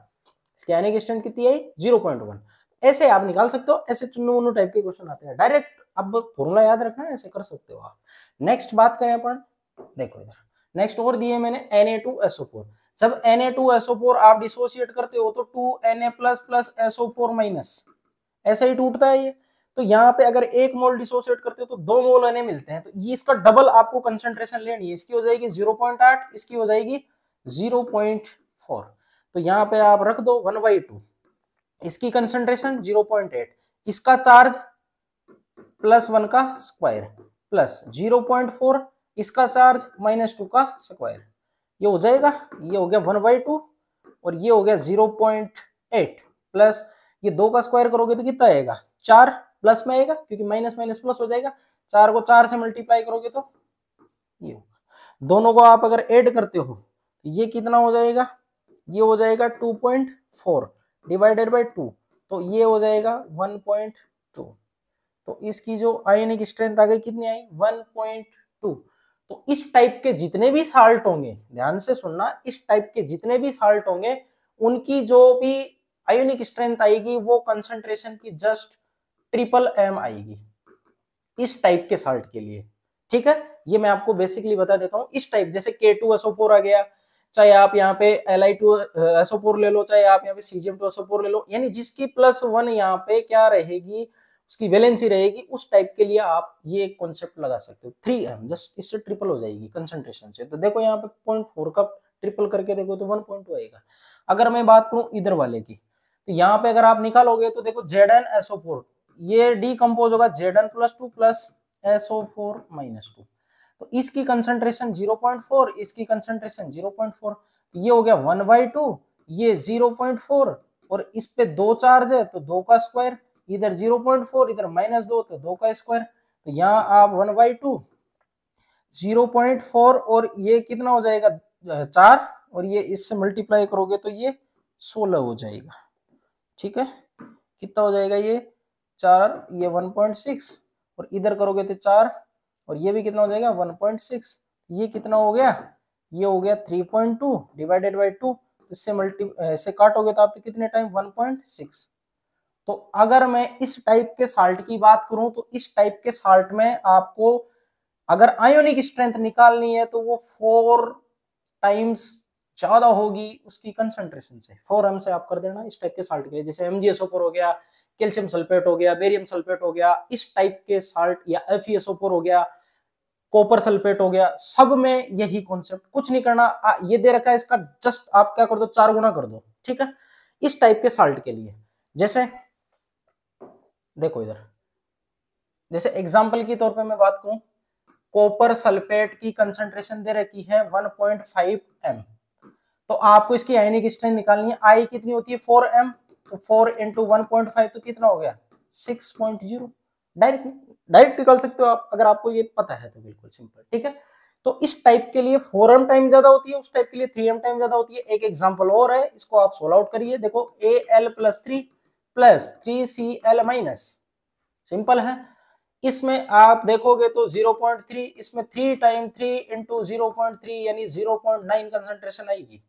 इसकी आयनिक स्ट्रेंथ कितनी है 0.1। ऐसे आप निकाल सकते हो, ऐसे चुन्नू टाइप के क्वेश्चन आते हैं डायरेक्ट, अब फॉर्मूला याद रखना है, ऐसे कर सकते हो आप। नेक्स्ट बात करें अपन, देखो इधर नेक्स्ट और दिए मैंने Na2SO4। जब Na2SO4 आप डिसोसिएट करते हो तो 2Na प्लस SO4 माइनस, ऐसे ही टूटता है ये। तो यहाँ पे अगर 1 मोल डिसोसिएट करते हो तो 2 मोल Na मिलते हैं, तो ये इसका डबल आपको कंसंट्रेशन लेनी है, इसकी हो जाएगी 0.8, इसकी हो जाएगी 0.4। तो यहाँ पे आप रख दो 1/2, इसकी कंसंट्रेशन 0.8, इसका चार्ज +1 का स्क्वायर प्लस 0.4, इसका चार्ज -2 का स्क्वायर, ये हो जाएगा, ये हो गया 1/2 और ये हो गया 0.8 प्लस ये 2 का स्क्वायर करोगे तो कितना आएगा, 4 प्लस में आएगा क्योंकि माइनस माइनस प्लस हो जाएगा, 4 को 4 से मल्टीप्लाई करोगे तो ये, दोनों को आप अगर ऐड करते हो तो ये कितना हो जाएगा, ये हो जाएगा 2.4 डिवाइडेड बाय 2, तो ये हो जाएगा 1.2। तो इसकी जो आयनिक स्ट्रेंथ आ गई कितनी आई, 1.2। तो इस टाइप के जितने भी साल्ट होंगे, ध्यान से सुनना, इस टाइप के जितने भी साल्ट होंगे उनकी जो भी आयनिक स्ट्रेंथ आएगी वो कंसंट्रेशन की जस्ट MM आएगी इस टाइप के साल्ट के लिए। ठीक है, ये मैं आपको बेसिकली बता देता हूं। इस टाइप जैसे K2SO4 आ गया, चाहे आप यहाँ पे Li2SO4 ले लो, चाहे आप यहाँ पे Cgm2SO4 ले लो, यानी जिसकी +1 यहाँ पे क्या रहेगी, उसकी वैलेंसी रहेगी, उस टाइप के लिए आप ये एक कॉन्सेप्ट लगा सकते हो 3M, जस्ट इससे ट्रिपल हो जाएगी कंसंट्रेशन से। तो देखो यहाँ पे 0.4 का ट्रिपल करके देखो तो 1.2 आएगा। अगर मैं बात करूं इधर वाले की, तो यहाँ पे अगर आप निकालोगे तो देखो ZnSO4 ये डीकंपोज होगा Zn+2 प्लस SO4 -2, तो इसकी कंसंट्रेशन 0.4, इसकी कंसंट्रेशन 0.4, तो ये हो गया 1/2, ये 0.4 और इस पे 2 चार्ज है तो 2 का स्क्वायर, इधर 0.4 इधर -2 तो 2 का स्क्वायर, तो यहाँ आप 1/2 0.4 और ये कितना हो जाएगा 4 और ये इससे मल्टीप्लाई करोगे तो ये 16 हो जाएगा। ठीक है, कितना हो जाएगा ये 4, ये 1.6 और इधर करोगे तो 4 और ये भी कितना हो जाएगा 1.6, ये कितना हो गया, ये हो गया 3.2 डिवाइडेड बाय 2, इससे ऐसे काटोगे तो आप कितने टाइम 1.6। तो अगर मैं इस टाइप के साल्ट की बात करूं तो इस टाइप के साल्ट में आपको अगर आयोनिक स्ट्रेंथ निकालनी है तो वो 4 टाइम्स ज्यादा होगी उसकी कंसंट्रेशन से, 4M से आप कर देना इस टाइप के साल्ट के लिए। जैसे MgSO4 हो गया, कैल्शियम सल्फेट हो गया, बेरियम सल्फेट हो गया, इस टाइप के साल्ट, या FeSO4 हो गया, कॉपर सल्फेट हो गया, सब में यही कॉन्सेप्ट, कुछ नहीं करना, ये दे रखा है इसका जस्ट आप क्या कर दो 4 गुना कर दो। ठीक है, इस टाइप के साल्ट के लिए जैसे देखो इधर, जैसे एग्जांपल के तौर पे मैं बात करूं, कॉपर सल्फेट की कंसंट्रेशन दे रखी है 1.5 M, तो आपको इसकी आयनिक स्ट्रेंथ निकालनी है, आई कितनी होती है 4M, तो 4 × 1.5 तो कितना हो गया 6.0, डायरेक्ट निकाल सकते हो आप अगर आपको ये पता है तो, बिल्कुल सिंपल। ठीक है, तो इस टाइप के लिए 4M टाइम ज्यादा होती है, उस टाइप के लिए 3M टाइम ज्यादा होती है। एक एग्जांपल और है, इसको आप सोल्व आउट करिए, देखो Al+3 प्लस 3Cl-, सिंपल है। इसमें आप देखोगे तो 0.3, इसमें 3 टाइम 3 × 0.3 यानी 0.9 कंसंट्रेशन आएगी।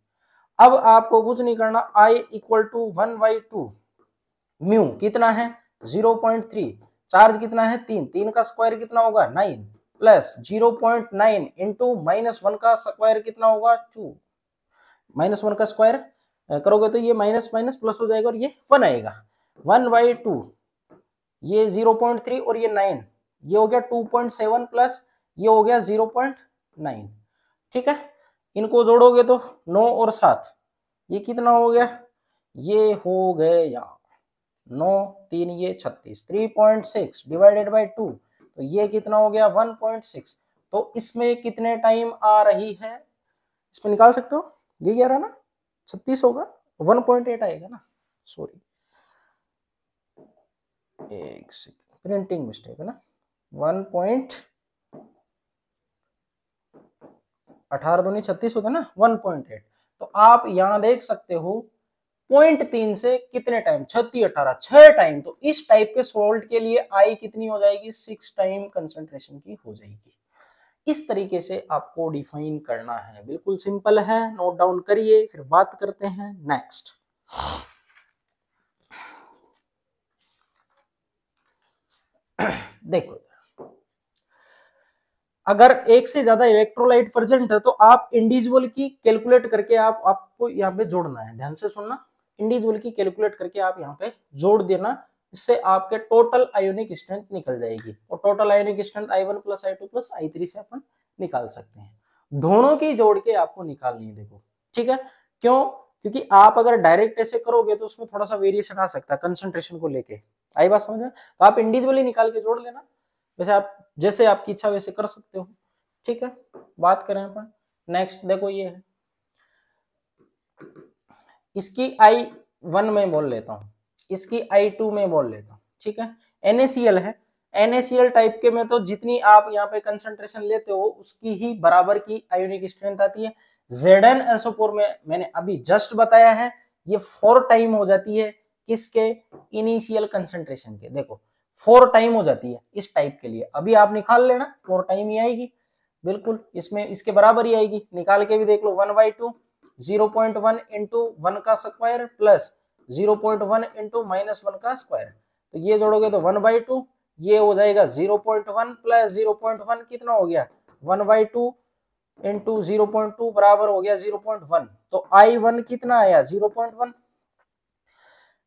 अब आपको कुछ नहीं करना, I = 1/2 म्यू कितना है 0.3, चार्ज कितना है 3, 3 का स्क्वायर कितना होगा 9 प्लस 0.9 इंटू -1 का स्क्वायर कितना होगा 2, -1 का स्क्वायर करोगे तो ये माइनस माइनस प्लस हो जाएगा और ये 1 आएगा, 1/2 ये 0.3 और ये 9, ये हो गया 2.7 प्लस ये हो गया 0.9। ठीक है, इनको जोड़ोगे तो 9 और 7 ये कितना हो गया, ये हो गया 9 3 ये 36, 3.6 डिवाइडेड बाय 2, तो ये कितना हो गया 1.6। तो इसमें कितने टाइम आ रही है, इसमें निकाल सकते हो, ये क्या रहा ना 36 होगा, 1.8 आएगा ना, सॉरी एक सेकंड प्रिंटिंग मिस्टेक है ना, 1.18 दूनी 36 होता है ना 1.8। तो आप यहां देख सकते हो 0.3 से कितने टाइम 36 18 6 टाइम, तो इस टाइप के सोल्ट के लिए आई कितनी हो जाएगी 6 टाइम कंसंट्रेशन की हो जाएगी। इस तरीके से आपको डिफाइन करना है, बिल्कुल सिंपल है, नोट डाउन करिए, फिर बात करते हैं नेक्स्ट। देखो अगर एक से ज्यादा इलेक्ट्रोलाइट प्रेजेंट है तो आप इंडिविजुअल की कैलकुलेट करके आपको यहाँ पे जोड़ना है, ध्यान से सुनना, इंडिविजुअल की कैलकुलेट करके आप यहाँ पे जोड़ देना, इससे आपके टोटल आयोनिक स्ट्रेंथ निकल जाएगी, और total ionic strength I1 plus I2 plus I3 से अपन निकाल सकते हैं। दोनों की जोड़ के आपको निकालनी है, देखो ठीक है। क्यों? क्योंकि आप अगर डायरेक्ट ऐसे करोगे तो उसमें थोड़ा सा वेरिएशन आ सकता है कंसंट्रेशन को लेके, आई बात समझ में? तो आप इंडिविजुअली निकाल के जोड़ लेना, वैसे आप जैसे आपकी इच्छा वैसे कर सकते हो, ठीक है। बात करें अपन नेक्स्ट, देखो ये है, इसकी I1 में बोल लेता हूं, इसकी I2 में बोल लेता हूं, ठीक है। NaCl है, NaCl टाइप के में तो जितनी आप यहाँ पे कंसंट्रेशन लेते हो उसकी ही बराबर की आयोनिक स्ट्रेंथ आती है। ZnSO4 में मैंने अभी जस्ट बताया है, ये 4 टाइम हो जाती है किसके, इनिशियल कंसंट्रेशन के, देखो 4 टाइम हो जाती है इस टाइप के लिए, अभी आप निकाल लेना 4 टाइम ही आएगी, बिल्कुल इसमें इसके बराबर ही आएगी, निकाल के भी देख लो, 1/2 0.1 इंटू 1 का स्क्वायर प्लस 0.1 इंटू -1 का स्क्वायर, तो ये जोड़ोगे तो 1/2, ये हो जाएगा 0.1 प्लस 0.1 कितना हो गया 1/2 इंटू 0.2 बराबर हो गया 0.1, तो I1 कितना आया 0.1।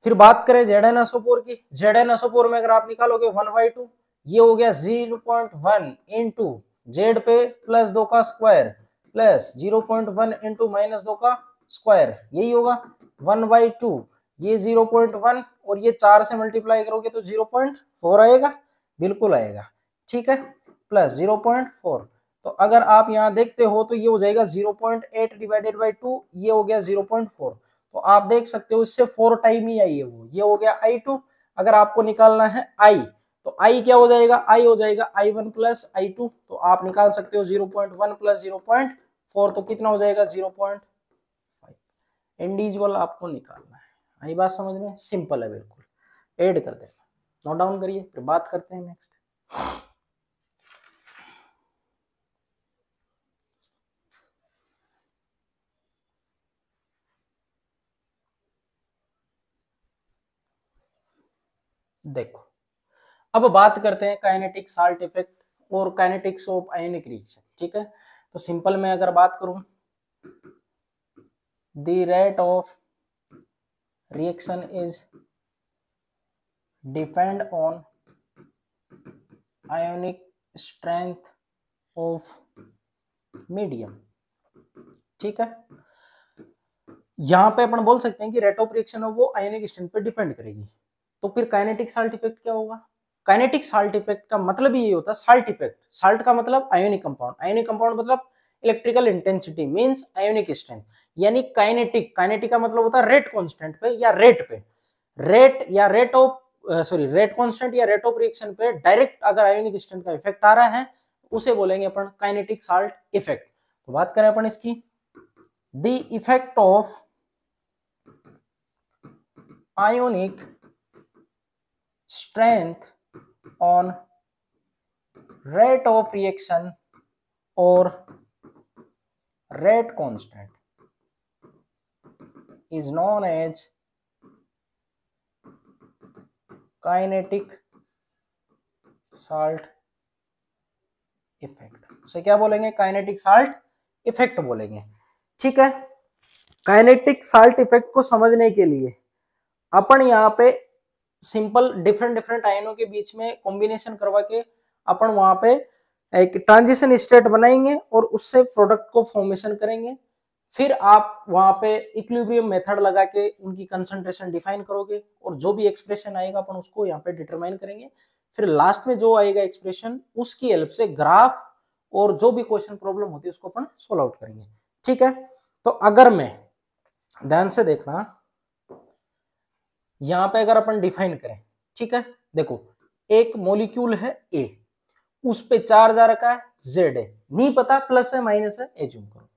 फिर बात करें ZnSO4 की, ZnSO4 में अगर आप निकालोगे 1/2, ये हो गया 0.1 इंटू जेड पे प्लस 2 का स्क्वायर प्लस 0.1 इंटू -2 का स्क्वायर, यही होगा 1/2, ये 0.1 और ये 4 से मल्टीप्लाई करोगे तो 0.4 आएगा, बिल्कुल आएगा, ठीक है, प्लस 0.4, तो अगर आप यहाँ देखते हो तो ये हो जाएगा 0.8 डिवाइडेड बाई 2, ये हो गया 0.4, तो आप देख सकते हो इससे 4 टाइम ही आई है वो, ये हो गया I2। अगर आपको निकालना है I, तो I क्या हो जाएगा, I हो जाएगा I1 प्लस I2, तो आप निकाल सकते हो 0.1 प्लस 0.4, तो कितना हो जाएगा 0.5, इंडिविजुअल आपको निकालना है, आई बात समझ में? सिंपल है बिल्कुल, ऐड कर देना, नोट डाउन करिए, फिर बात करते हैं नेक्स्ट। देखो अब बात करते हैं काइनेटिक साल्ट इफेक्ट और काइनेटिक्स ऑफ आयनिक रिएक्शन, ठीक है। तो सिंपल में अगर बात करूं, the rate of reaction is depend on ionic strength of medium, ठीक है। यहां पे अपन बोल सकते हैं कि रेट ऑफ रिएक्शन है वो आयोनिक स्ट्रेंथ पे डिपेंड करेगी, तो फिर काइनेटिक साल्ट इफेक्ट क्या होगा? काइनेटिक साल्ट इफेक्ट का मतलब ही ये होता है, साल्ट इफेक्ट, साल्ट का मतलब आयोनिक कंपाउंड, आयोनिक कंपाउंड मतलब electrical intensity means ionic strength, यानी काइनेटिक, काइनेटिक का मतलब होता है रेट कांस्टेंट पे या रेट पे, रेट या रेट ऑफ रेट कांस्टेंट या रेट ऑफ रिएक्शन पे डायरेक्ट अगर आयोनिक स्ट्रेंथ का इफेक्ट आ रहा है उसे बोलेंगे अपन काइनेटिक साल्ट इफेक्ट। तो बात करें अपन इसकी, the effect of ionic strength on rate of reaction or rate constant is known as kinetic salt effect। उसे क्या बोलेंगे? काइनेटिक साल्ट इफेक्ट बोलेंगे, ठीक है। काइनेटिक साल्ट इफेक्ट को समझने के लिए अपन यहाँ पे सिंपल डिफरेंट डिफरेंट आयनों के बीच में कॉम्बिनेशन करवा के अपन वहां पे एक ट्रांजिशन स्टेट बनाएंगे और उससे प्रोडक्ट को फॉर्मेशन करेंगे, फिर आप वहां पे इक्विलिब्रियम मेथड लगा के उनकी कंसंट्रेशन डिफाइन करोगे और जो भी एक्सप्रेशन आएगा अपन उसको यहाँ पे डिटरमाइन करेंगे, फिर लास्ट में जो आएगा एक्सप्रेशन उसकी हेल्प से ग्राफ और जो भी क्वेश्चन प्रॉब्लम होती है उसको अपन सोल्व आउट करेंगे, ठीक है। तो अगर मैं ध्यान से देखना, यहां पे अगर अपन डिफाइन करें, ठीक है, देखो एक मॉलिक्यूल है ए, उस पे चार्ज आ रखा है जेड है, नहीं पता प्लस है माइनस है, एज्यूम करो।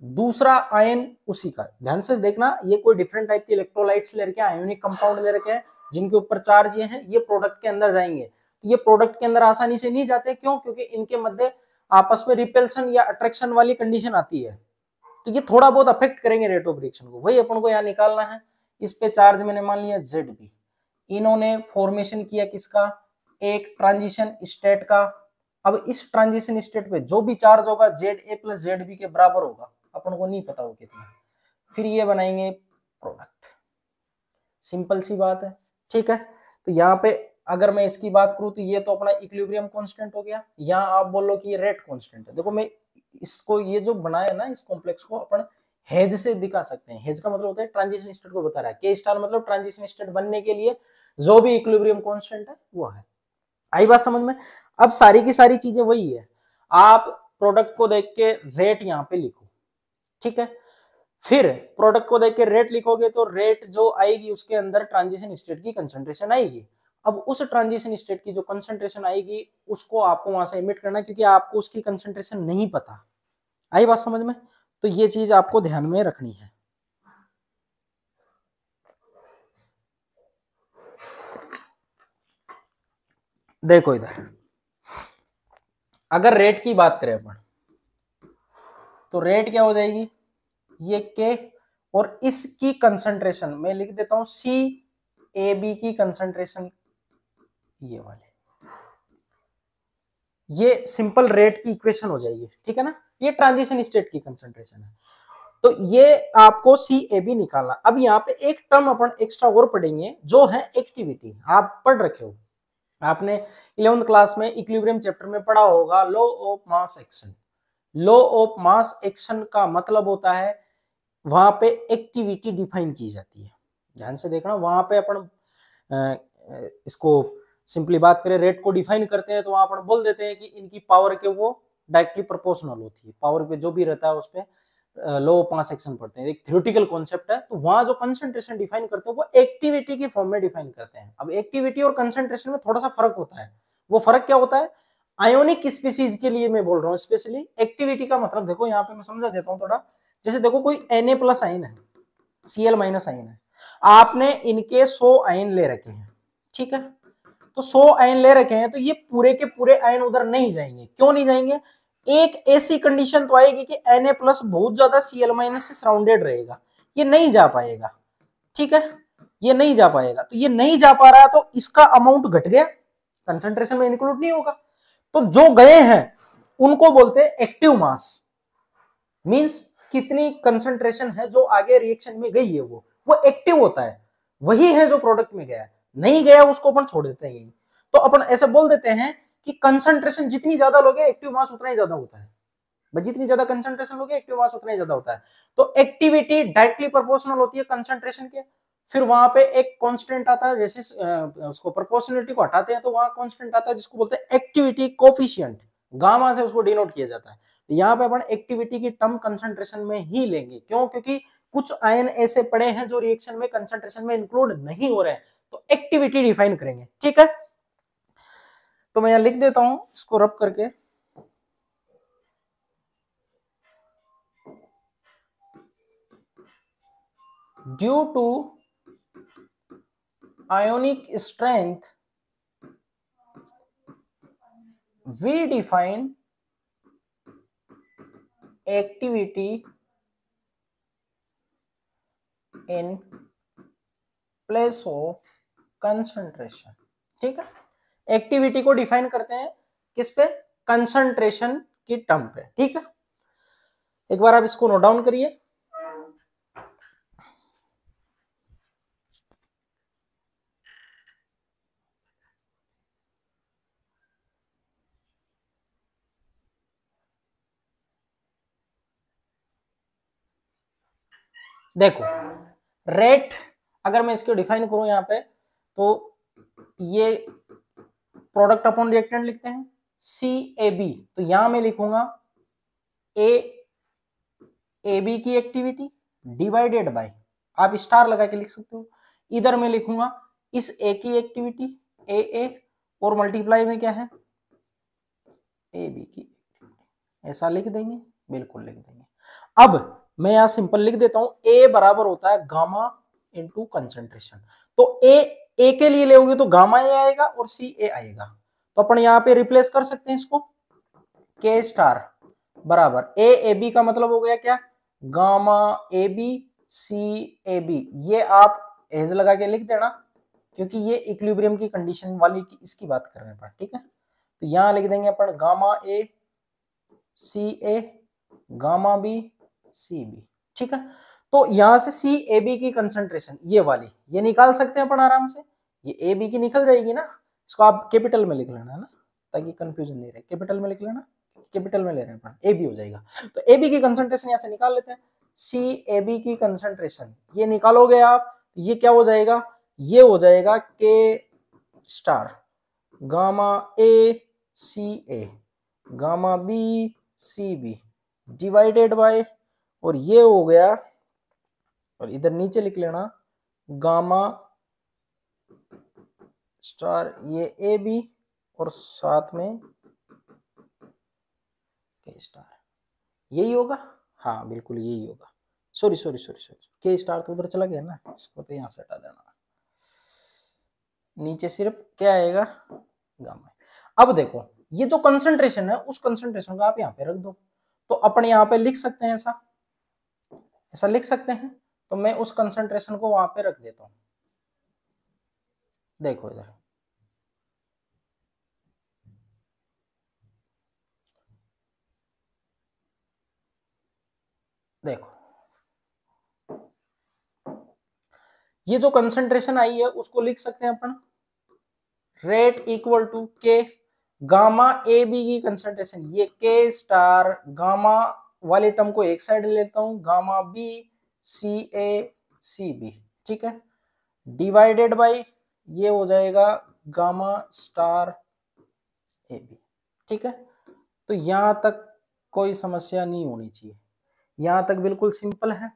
दूसरा आयन उसी का, ध्यान से देखना, ये कोई डिफरेंट टाइप के इलेक्ट्रोलाइट्स ले रखे हैं, आयोनिक कंपाउंड ले रखे हैं जिनके ऊपर चार्ज ये हैं, ये प्रोडक्ट के अंदर जाएंगे, तो ये प्रोडक्ट के अंदर आसानी से नहीं जाते, क्यों? क्योंकि इनके मध्य आपस में रिपल्सन या अट्रैक्शन वाली कंडीशन आती है, तो ये थोड़ा बहुत अफेक्ट करेंगे रेट ऑफ रिएक्शन को, वही अपन को यहाँ निकालना है। इस पे चार्ज मैंने मान लिया ZB, इन्होंने फॉर्मेशन किया किसका? एक ट्रांजिशन स्टेट का। अब इस ट्रांजिशन स्टेट पे जो भी चार्ज होगा ZA प्लस ZB के बराबर होगा, अपन को नहीं पता वो कितना, फिर ये बनाएंगे प्रोडक्ट। सिंपल सी बात है, ठीक है। तो यहाँ पे अगर मैं इसकी बात करूं तो ये तो अपना इक्विलिब्रियम कांस्टेंट हो गया, यहाँ आप बोलो कि ये रेट कांस्टेंट है। देखो मैं इसको ये जो बनाया ना इस कॉम्प्लेक्स को अपन हेज से दिखा सकते हैं। हेज का मतलब होता है ट्रांजिशन स्टेट को बता रहा है, के स्टार मतलब ट्रांजिशन स्टेट बनने के लिए जो भी इक्विलिब्रियम कांस्टेंट है वो है। आई बात समझ में? अब सारी की सारी चीजें वही है, आप प्रोडक्ट को देख के रेट यहाँ पे लिखो, ठीक है। फिर प्रोडक्ट को देख के रेट लिखोगे तो रेट जो आएगी उसके अंदर ट्रांजिशन स्टेट की कंसंट्रेशन आएगी। अब उस ट्रांजिशन स्टेट की जो कंसंट्रेशन आएगी उसको आपको वहां से एमिट करना, क्योंकि आपको उसकी कंसंट्रेशन नहीं पता। आई बात समझ में? तो ये चीज आपको ध्यान में रखनी है। देखो इधर अगर रेट की बात करें अपन तो रेट क्या हो जाएगी, ये के और इसकी कंसंट्रेशन मैं लिख देता हूं CAB की कंसंट्रेशन ये वाले, ये सिंपल रेट की इक्वेशन हो जाएगी, ठीक है ना। ये ट्रांजिशन स्टेट की कंसंट्रेशन है, तो ये आपको CAB निकालना। अब यहाँ पे एक टर्म अपन एक्स्ट्रा और पढ़ेंगे जो है एक्टिविटी। आप पढ़ रखे हो, आपने 11th क्लास में इक्विलिब्रियम चैप्टर में पढ़ा होगा law of mass action. Law of mass action का मतलब होता है वहां पे एक्टिविटी डिफाइन की जाती है। ध्यान से देखना, वहां पे अपन इसको सिंपली बात करें रेट को डिफाइन करते हैं तो वहां अपन बोल देते हैं कि इनकी पावर के वो डायरेक्टली प्रोपोर्शनल होती है, पावर पे जो भी रहता है उस पे लॉ ऑफ मास एक्शन पढ़ते हैं। एक थ्योरेटिकल कॉन्सेप्ट है, तो वहां जो कंसंट्रेशन डिफाइन करते हैं वो एक्टिविटी की फॉर्म में डिफाइन करते हैं। अब एक्टिविटी और कंसंट्रेशन में थोड़ा सा फर्क होता है। वो फर्क क्या होता है, आयोनिक स्पीसीज के लिए मैं बोल रहा हूँ स्पेशली। एक्टिविटी का मतलब देखो यहाँ पे मैं समझा देता हूँ थोड़ा। जैसे देखो कोई Na प्लस आयन है, Cl माइनस आयन है, आपने इनके 100 आयन ले रखे हैं, ठीक है। तो 100 आयन ले रखे हैं तो ये पूरे के पूरे आयन उधर नहीं जाएंगे। क्यों नहीं जाएंगे? एक ऐसी कंडीशन तो आएगी कि Na प्लस बहुत ज्यादा Cl माइनस से सराउंडेड रहेगा, ये नहीं जा पाएगा, ठीक है। ये नहीं जा पाएगा, तो ये नहीं जा पा रहा है तो इसका अमाउंट घट गया, कंसंट्रेशन में इंक्लूड नहीं होगा। तो जो गए हैं उनको बोलते हैं एक्टिव मास। मींस कितनी कंसंट्रेशन है जो आगे रिएक्शन में गई है वो एक्टिव होता है, वही है जो प्रोडक्ट में गया है। नहीं गया उसको अपन छोड़ देते हैं। तो अपन ऐसे बोल देते हैं कि कंसंट्रेशन जितनी ज्यादा लोगे एक्टिव मास उतना ही ज्यादा होता है। जितनी ज्यादा कंसंट्रेशन लोगे एक्टिव मास उतना ही ज्यादा होता है। तो एक्टिविटी डायरेक्टली प्रोपोर्शनल होती है कंसंट्रेशन के। फिर वहां पे एक कांस्टेंट आता है, जैसे उसको प्रोपोर्शनलिटी को हटाते हैं तो वहां कांस्टेंट आता है जिसको बोलते हैं एक्टिविटी कोफिशिएंट, गामा से उसको डिनोट किया जाता है। यहाँ पे अपन एक्टिविटी की टर्म कंसंट्रेशन में ही लेंगे। क्यों? क्योंकि कुछ आयन ऐसे पड़े हैं जो रिएक्शन में कंसंट्रेशन में इंक्लूड नहीं हो रहे हैं, तो एक्टिविटी डिफाइन करेंगे, ठीक है। तो मैं यहां लिख देता हूं इसको रब करके, due to ionic strength we define activity in place of concentration, ठीक है। एक्टिविटी को डिफाइन करते हैं किस पे? कंसंट्रेशन की टर्म पे, ठीक है। एक बार आप इसको नोट डाउन करिए। देखो रेट अगर मैं इसको डिफाइन करूं यहाँ पे, तो ये प्रोडक्ट अपॉन रिएक्टेंट लिखते हैं CAB। तो यहां मैं लिखूंगा AB की एक्टिविटी डिवाइडेड बाय, आप स्टार लगा के लिख सकते हो। इधर मैं लिखूंगा इस A की एक्टिविटी AA और मल्टीप्लाई में क्या है AB की, ऐसा लिख देंगे, बिल्कुल लिख देंगे। अब मैं यहां सिंपल लिख देता हूं A बराबर होता है गामा इंटू कंसंट्रेशन। तो A के लिए लेोगे तो गामा A आएगा और CA आएगा। तो अपन यहां पे रिप्लेस कर सकते हैं इसको, K स्टार बराबर AB का मतलब हो गया क्या? Gamma AB CAB। ये आप एज लगा के लिख देना, क्योंकि ये इक्विलिब्रियम की कंडीशन वाली की इसकी बात कर रहे हैं, ठीक है। तो यहां लिख देंगे अपन gamma A C A, gamma B C B, ठीक है। तो यहां से सी ए बी की कंसंट्रेशन ये वाली ये निकाल सकते हैं अपन आराम से, ये ए बी की निकल जाएगी ना। इसको आप कैपिटल में लिख लेना है ना, ताकि कंफ्यूजन नहीं रहे, कैपिटल में लिख लेना, कैपिटल में ले रहे हैं अपन, ए बी हो जाएगा। तो ए बी की कंसंट्रेशन यहां से निकाल लेते हैं, सी ए बी की कंसंट्रेशन ये निकालोगे आप, ये क्या हो जाएगा, ये हो जाएगा K star gamma A C A gamma B C B divided by, और ये हो गया, और इधर नीचे लिख लेना गामा स्टार ये ए बी और साथ में के स्टार, यही होगा, हाँ बिल्कुल यही होगा। सॉरी सॉरी सॉरी सॉरी, के स्टार तो उधर चला गया ना, इसको तो यहां से हटा देना, नीचे सिर्फ क्या आएगा गामा। अब देखो ये जो कंसंट्रेशन है उस कंसंट्रेशन को आप यहाँ पे रख दो, तो अपन यहाँ पे लिख सकते हैं ऐसा, ऐसा लिख सकते हैं। तो मैं उस कंसंट्रेशन को वहां पे रख देता हूं, देखो इधर देखो, ये जो कंसंट्रेशन आई है उसको लिख सकते हैं अपन रेट इक्वल टू के गामा ए बी की कंसंट्रेशन, ये के स्टार गामा वाले टर्म को एक साइड लेता हूं, गामा बी सी ए सी बी, ठीक है, डिवाइडेड बाय ये हो जाएगा गामा स्टार ए बी, ठीक है। तो यहां तक कोई समस्या नहीं होनी चाहिए, यहां तक बिल्कुल सिंपल है।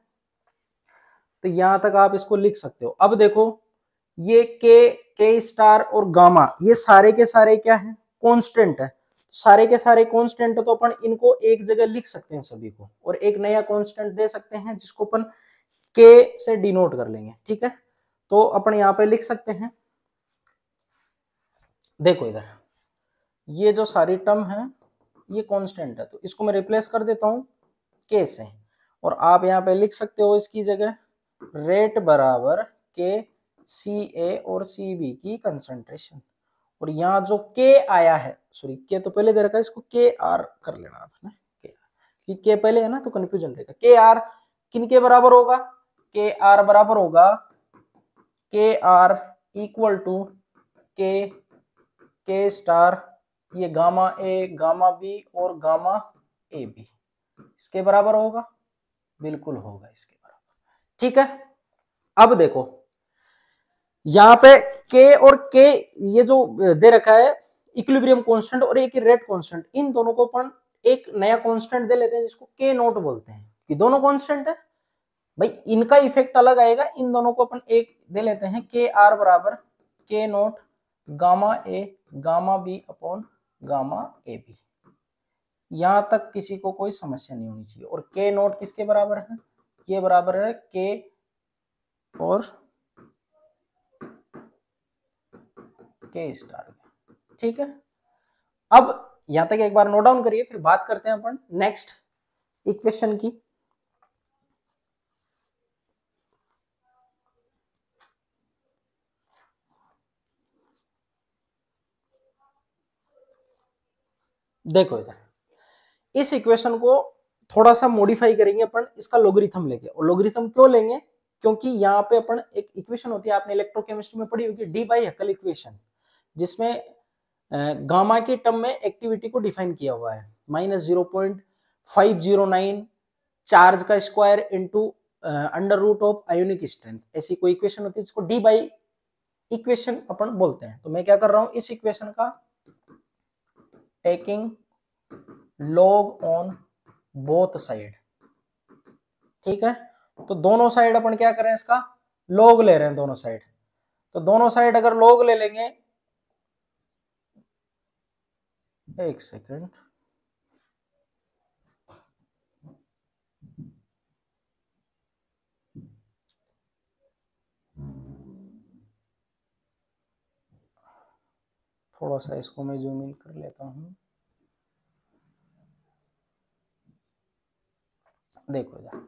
तो यहां तक आप इसको लिख सकते हो। अब देखो ये के स्टार और गामा ये सारे के सारे क्या है, कांस्टेंट है, सारे के सारे कांस्टेंट है, तो अपन इनको एक जगह लिख सकते हैं सभी को, और एक नया कांस्टेंट दे सकते हैं जिसको अपन के से डिनोट कर लेंगे, ठीक है। तो अपन यहाँ पे लिख सकते हैं, देखो इधर ये जो सारी टर्म है ये कांस्टेंट है, तो इसको मैं रिप्लेस कर देता हूं के से, और आप यहाँ पे लिख सकते हो इसकी जगह रेट बराबर के सी ए और सी बी की कंसंट्रेशन, और यहाँ जो के आया है, सॉरी के तो पहले दे रखा है, इसको के आर कर लेना आप ना, के पहले है ना तो कंफ्यूजन रहेगा। के आर किन के बराबर होगा, के आर बराबर होगा के आर इक्वल टू के स्टार ये गामा ए गामा बी और गामा ए बी, इसके बराबर होगा, बिल्कुल होगा इसके बराबर, ठीक है। अब देखो यहां पे के और के ये जो दे रखा है इक्विलिब्रियम कांस्टेंट और एक रेट कांस्टेंट, इन दोनों को अपन एक नया कांस्टेंट दे लेते हैं जिसको के नोट बोलते हैं, कि दोनों कांस्टेंट है भाई, इनका इफेक्ट अलग आएगा, इन दोनों को अपन एक दे लेते हैं के आर बराबर K naught gamma A gamma B upon gamma A B, यहां तक किसी को कोई समस्या नहीं होनी चाहिए। और के नोट किसके बराबर है, ये बराबर है के और के स्टार, ठीक है। अब यहां तक एक बार नोट डाउन करिए, फिर बात करते हैं अपन नेक्स्ट इक्वेशन की। देखो इधर इस इक्वेशन को थोड़ा सा मॉडिफाई करेंगे अपन, इसका लोगरिथम लेके, और लोगरिथम क्यों लेंगे, क्योंकि यहाँ पे अपन एक इक्वेशन होती है आपने इलेक्ट्रोकेमिस्ट्री में पढ़ी होगी डी बाई हैकल इक्वेशन, जिसमें गामा के टर्म में एक्टिविटी को डिफाइन किया हुआ है -0.509 चार्ज का square into under root of ionic strength, ऐसी कोई इक्वेशन होती है जिसको डी बाई इक्वेशन अपन बोलते हैं। तो मैं क्या कर रहा हूं, इस इक्वेशन का taking log on both side, ठीक है। तो दोनों साइड अपन क्या करें, इसका लॉग ले रहे हैं दोनों साइड, तो दोनों साइड अगर लॉग ले लेंगे, एक सेकंड, थोड़ा सा इसको मैं जूम इन कर लेता हूं, देखो इधर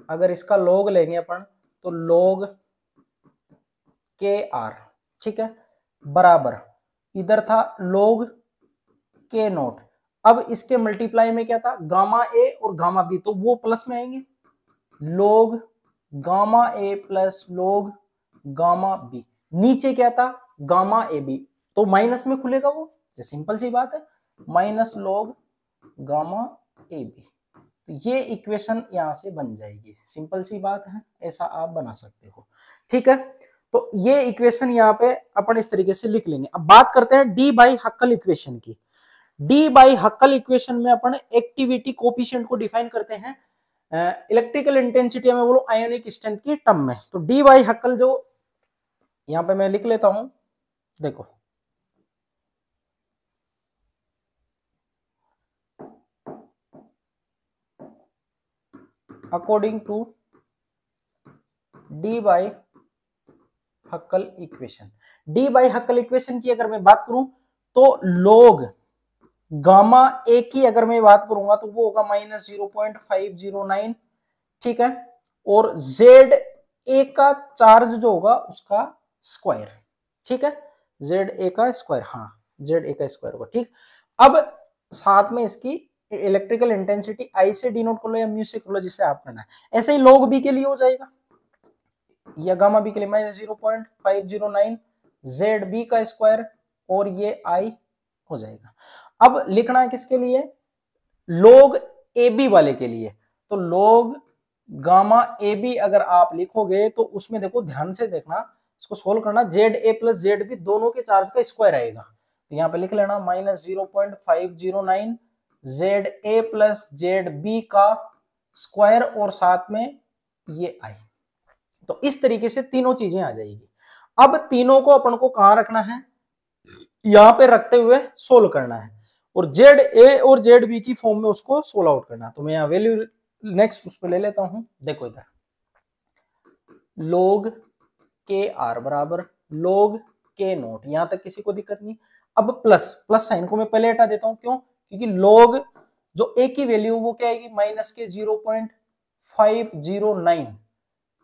अगर इसका लॉग लेंगे अपन, तो लॉग के आर, ठीक है, बराबर, इधर था log k नॉट। अब इसके मल्टीप्लाई में क्या था, गामा ए और गामा बी, तो वो प्लस में आएंगे, log gamma A plus log gamma B. नीचे क्या था, गामा ए बी, तो माइनस में खुलेगा वो, सिंपल सी बात है, minus log gamma A B. तो ये इक्वेशन यहां से बन जाएगी, सिंपल सी बात है, ऐसा आप बना सकते हो। ठीक है, तो ये इक्वेशन यहाँ पे अपन इस तरीके से लिख लेंगे। अब बात करते हैं डी बाई हक्कल इक्वेशन की। डी बाई हक्कल इक्वेशन में अपन एक्टिविटी कोफिशिएंट को डिफाइन करते हैं इलेक्ट्रिकल इंटेंसिटी में बोलो आयोनिक स्ट्रेंथ की टर्म में। तो डी बाई हक्कल जो यहां पे मैं लिख लेता हूं, देखो according to Debye Hückel equation, Debye Hückel equation की अगर मैं बात करूं तो log गामा ए की अगर मैं बात करूंगा तो वो होगा -0.509, ठीक है, और जेड ए का चार्ज जो होगा उसका स्क्वायर, ठीक है, जेड ए का स्क्वायर, हाँ जेड ए का स्क्वायर होगा, ठीक। अब साथ में इसकी इलेक्ट्रिकल इंटेंसिटी आई से डिनोट कर लो या म्यू से कर लो, जिसे आप करना है। ऐसे ही log बी के लिए हो जाएगा, या गामा बी के लिए -0.509 जेड बी का स्क्वायर, और ये आई हो जाएगा। अब लिखना है किसके लिए, log ए बी वाले के लिए, तो log गामा ए बी अगर आप लिखोगे तो उसमें देखो ध्यान से देखना, इसको सोल्व करना, Z A plus Z B दोनों के चार्ज का स्क्वायर आएगा, तो यहाँ पे लिख लेना -0.509 Z A plus Z B का स्क्वायर और साथ में ये आई। तो इस तरीके से तीनों चीजें आ जाएगी। अब तीनों को अपन को कहां रखना है, यहां पे रखते हुए सोल्व करना है, और जेड ए और जेड बी की फॉर्म में उसको सोल्व आउट करना है। तो मैं यहाँ वैल्यू नेक्स्ट उस पर ले लेता हूं, देखो इधर log के आर बराबर log के नोट, यहां तक किसी को दिक्कत नहीं। अब प्लस साइन को मैं पहले हटा देता हूं, क्यों, क्योंकि log जो ए की वैल्यू वो क्या आएगी, माइनस के 0.509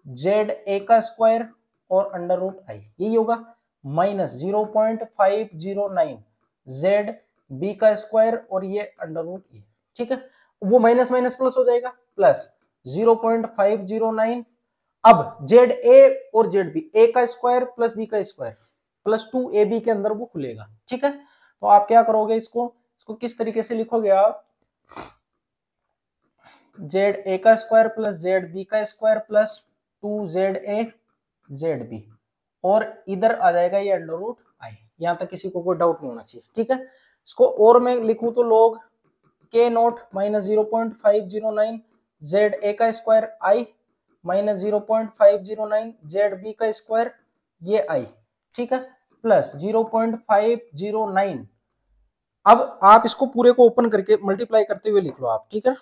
जेड ए का स्क्वायर और अंडर रूट आई, यही होगा, -0.509 जेड बी का स्क्वायर और ये अंडर रूट ए, ठीक है, वो माइनस माइनस प्लस हो जाएगा, प्लस 0.509, अब जेड ए और जेड बी, ए का स्क्वायर प्लस बी का स्क्वायर प्लस 2ab के अंदर वो खुलेगा, ठीक है। तो आप क्या करोगे, इसको किस तरीके से लिखोगे आप, जेड ए का स्क्वायर प्लस जेड बी का square plus 2za Z B, और इधर आ जाएगा ये अंडर रूट आई। यहां तक किसी को कोई डाउट नहीं होना चाहिए, ठीक है। इसको और मैं लिखूं तो log K note -0.509 Z A का स्क्वायर आई -0.509 जेड बी का स्क्वायर ये आई, ठीक है, प्लस 0.509। अब आप इसको पूरे को ओपन करके मल्टीप्लाई करते हुए लिख लो आप, ठीक है,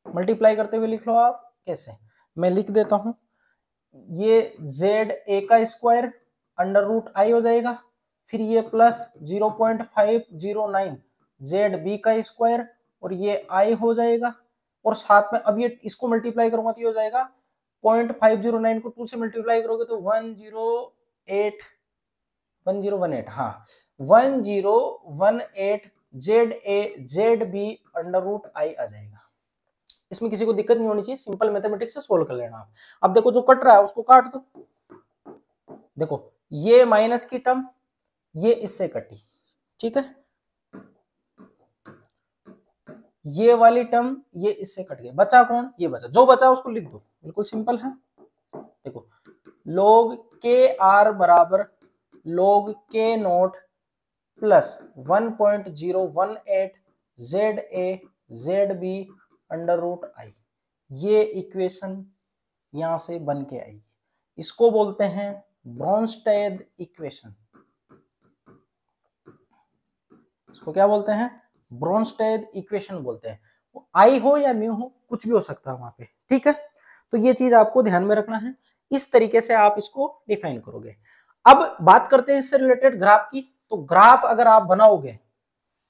मल्टीप्लाई करते हुए लिख लो आप, कैसे, मैं लिख देता हूं, ये जेड ए का स्क्वायर अंडर रूट आई हो जाएगा, फिर ये प्लस 0.509 जेड बी का स्क्वायर और ये आई हो जाएगा, और साथ में अब ये इसको मल्टीप्लाई करूंगा तो ये हो जाएगा 0.509 को 2 से मल्टीप्लाई करोगे तो 1018, हाँ 1018 Z A Z B under root I आ जाएगा। इसमें किसी को दिक्कत नहीं होनी चाहिए, सिंपल मैथमेटिक्स से सोल्व कर लेना आप। अब देखो जो कट रहा है उसको काट दो, देखो ये माइनस की टर्म ये इससे कटी, ठीक है, ये वाली टर्म ये इससे कट गई, बचा कौन, ये बचा, जो बचा उसको लिख दो, बिल्कुल सिंपल है। देखो log के आर बराबर log K naught plus 1.018 Z A Z B under root I, ये इक्वेशन यहां से बन के आएगी, इसको बोलते हैं ब्रोंस्टेड इक्वेशन। इसको क्या बोलते हैं, ब्रोंस्टेड इक्वेशन बोलते हैं। आई हो या म्यू हो, कुछ भी हो सकता है वहां पे, ठीक है। तो ये चीज आपको ध्यान में रखना है, इस तरीके से आप इसको डिफाइन करोगे। अब बात करते हैं इससे रिलेटेड ग्राफ की। तो ग्राफ अगर आप बनाओगे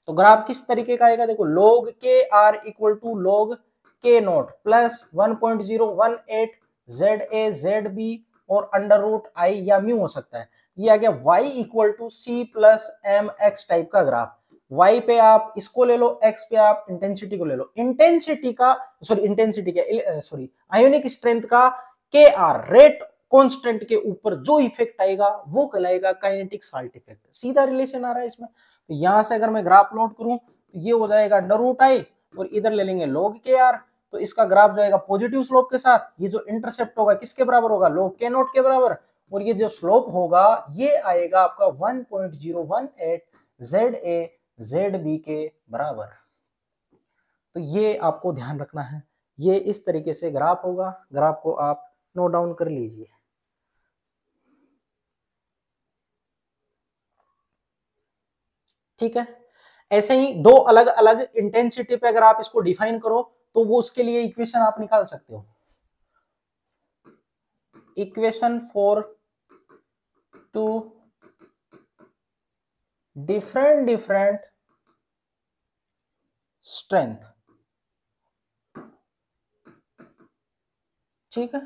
तो ग्राफ किस तरीके का आएगा, देखो log K R equal to log K naught plus 1.018 Z A Z B और अंडर रूट आई या म्यू हो सकता है। ये आ गया y equal to C plus M X type का ग्राफ। y पे आप इसको ले लो, x पे आप इंटेंसिटी को ले लो। इंटेंसिटी आयोनिक स्ट्रेंथ का के आर रेट कांस्टेंट के ऊपर जो इफेक्ट आएगा वो कहलाएगा काइनेटिक साल्ट इफेक्ट। सीधा रिलेशन आ रहा है इसमें। तो यहां से अगर मैं ग्राफ प्लॉट करूं तो ये हो जाएगा अंडर रूट आई और इधर ले लेंगे log के आर। तो इसका ग्राफ जाएगा पॉजिटिव स्लोप के साथ। ये जो इंटरसेप्ट होगा किसके बराबर होगा, log के नोट के बराबर। और ये जो स्लोप होगा ये आएगा आपका 1.018 ZA ZB के बराबर। तो ये आपको ध्यान रखना है। ये इस तरीके से ग्राफ होगा। ग्राफ को आप नोट डाउन कर लीजिए। ठीक है। ऐसे ही दो अलग अलग इंटेंसिटी पे अगर आप इसको डिफाइन करो तो वो उसके लिए इक्वेशन आप निकाल सकते हो। Equation for two different strength. ठीक है,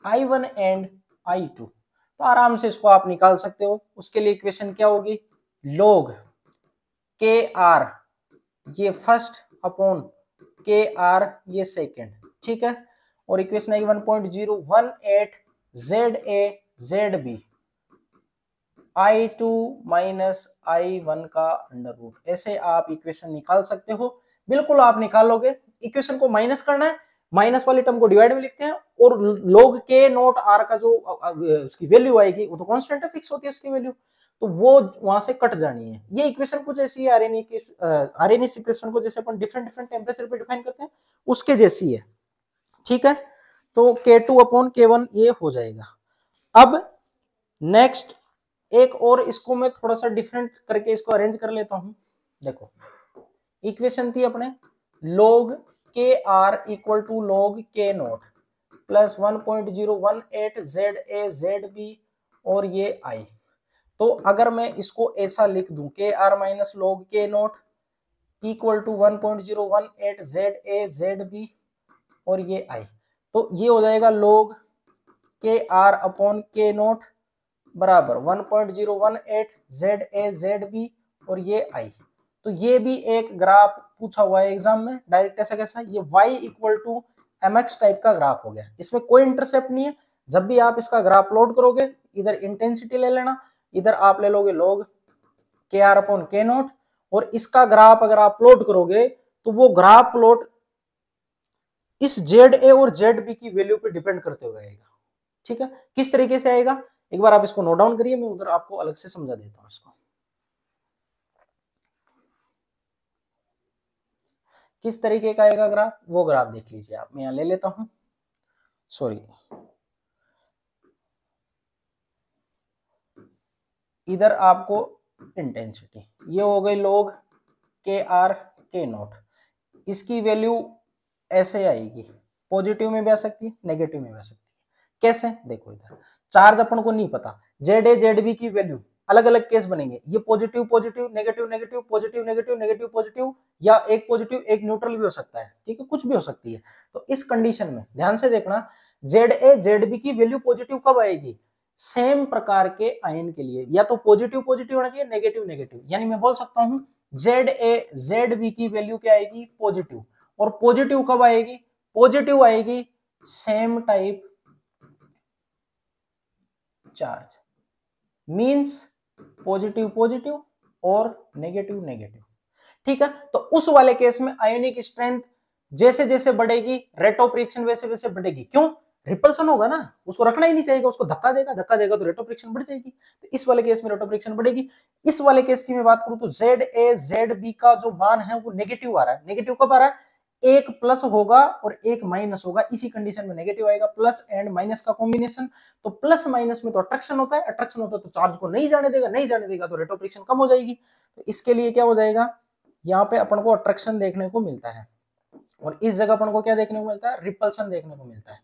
I1 एंड I2। तो आराम से इसको आप निकाल सकते हो। उसके लिए इक्वेशन क्या होगी, log के आर ये फर्स्ट अपॉन के आर ये सेकेंड। ठीक है, और इक्वेशन आई 1.018 ZA ZB I2 I1 का अंडर रूट। ऐसे आप इक्वेशन निकाल सकते हो। बिल्कुल आप निकालोगे। इक्वेशन को माइनस करना है, माइनस वाली टर्म को डिवाइड में लिखते हैं और log के नोट आर का जो उसकी वैल्यू आएगी वो तो कांस्टेंट है, फिक्स होती है उसकी वैल्यू, तो वो वहां से कट जानी है। ये इक्वेशन कुछ ऐसी है आरएनए इक्वेशन को जैसे अपन डिफरेंट टेम्परेचर पे डिफाइन करते हैं उसके जैसी है। ठीक है, तो K2 अपॉन K1 ये हो जाएगा। अब नेक्स्ट एक और इसको मैं थोड़ा सा डिफरेंट करके इसको अरेंज कर लेता हूं। देखो इक्वेशन थी अपने log K R equal to log K naught plus 1.018 ZA ZB और ये I। तो अगर मैं इसको ऐसा लिख दूं K R minus log K naught equal to 1.018 ZA ZB और ये I, तो ये हो जाएगा log के आर अपॉन के नोट बराबर 1.018 ZA ZB और ये I। तो ये भी एक ग्राफ पूछा हुआ है एग्जाम में डायरेक्ट। ऐसा कैसा, ये y equal to mx type का ग्राफ हो गया। इसमें कोई इंटरसेप्ट नहीं है। जब भी आप इसका ग्राफ प्लॉट करोगे इधर इंटेंसिटी ले लेना, इधर आप ले लोगे log के आर अपॉन के नोट, और इसका ग्राफ अगर आप प्लॉट करोगे तो वो ग्राफ प्लॉट इस ZA और ZB की वैल्यू पे डिपेंड करते हुए आएगा। ठीक है, किस तरीके से आएगा एक बार आप इसको नोट डाउन करिए, मैं उधर आपको अलग से समझा देता हूं इसको। किस तरीके का आएगा ग्राफ, वो ग्राफ देख लीजिए आप। मैं यहां ले लेता हूं, सॉरी, इधर आपको इंटेंसिटी ये हो गई log के आर के नोट। इसकी वैल्यू ऐसे आएगी, पॉजिटिव में भी आ सकती है नेगेटिव में भी आ सकती है। कैसे, देखो इधर चार्ज अपन को नहीं पता, ZA ZB की वैल्यू अलग अलग केस बनेंगे। ये positive positive negative negative positive negative negative positive, या एक पॉजिटिव एक न्यूट्रल भी हो सकता है। ठीक है, कुछ भी हो सकती है। तो इस कंडीशन में ध्यान से देखना ZA ZB की वैल्यू पॉजिटिव कब आएगी, सेम प्रकार के आयन के लिए या तो पॉजिटिव पॉजिटिव होना चाहिए नेगेटिव नेगेटिव। यानी मैं बोल सकता हूं ZA ZB की वैल्यू क्या आएगी, पॉजिटिव। और पॉजिटिव कब आएगी, पॉजिटिव आएगी same type charge, means positive positive और नेगेटिव नेगेटिव। ठीक है, तो उस वाले केस में आयोनिक स्ट्रेंथ जैसे जैसे बढ़ेगी रेट ऑफ रिएक्शन वैसे वैसे बढ़ेगी। क्यों, रिपल्सन होगा ना, उसको रखना ही नहीं चाहिए, उसको धक्का देगा तो रेट ऑफ रिएक्शन बढ़ जाएगी। तो इस वाले केस में रेट ऑफ रिएक्शन बढ़ेगी। इस वाले केस की मैं बात करूं तो ZA ZB का जो मान है वो नेगेटिव आ रहा है। नेगेटिव कब आ रहा है, एक प्लस होगा और एक माइनस होगा, इसी कंडीशन में नेगेटिव आएगा, प्लस एंड माइनस का कॉम्बिनेशन। तो प्लस माइनस में तो अट्रैक्शन होता है, अट्रैक्शन होता है तो चार्ज को नहीं जाने देगा, नहीं जाने देगा तो रेट ऑफ रिएक्शन कम हो जाएगी। तो इसके लिए क्या हो जाएगा, यहाँ पे अपन को अट्रैक्शन देखने को मिलता है और इस जगह अपन को क्या देखने को मिलता है, रिपल्सन देखने को मिलता है।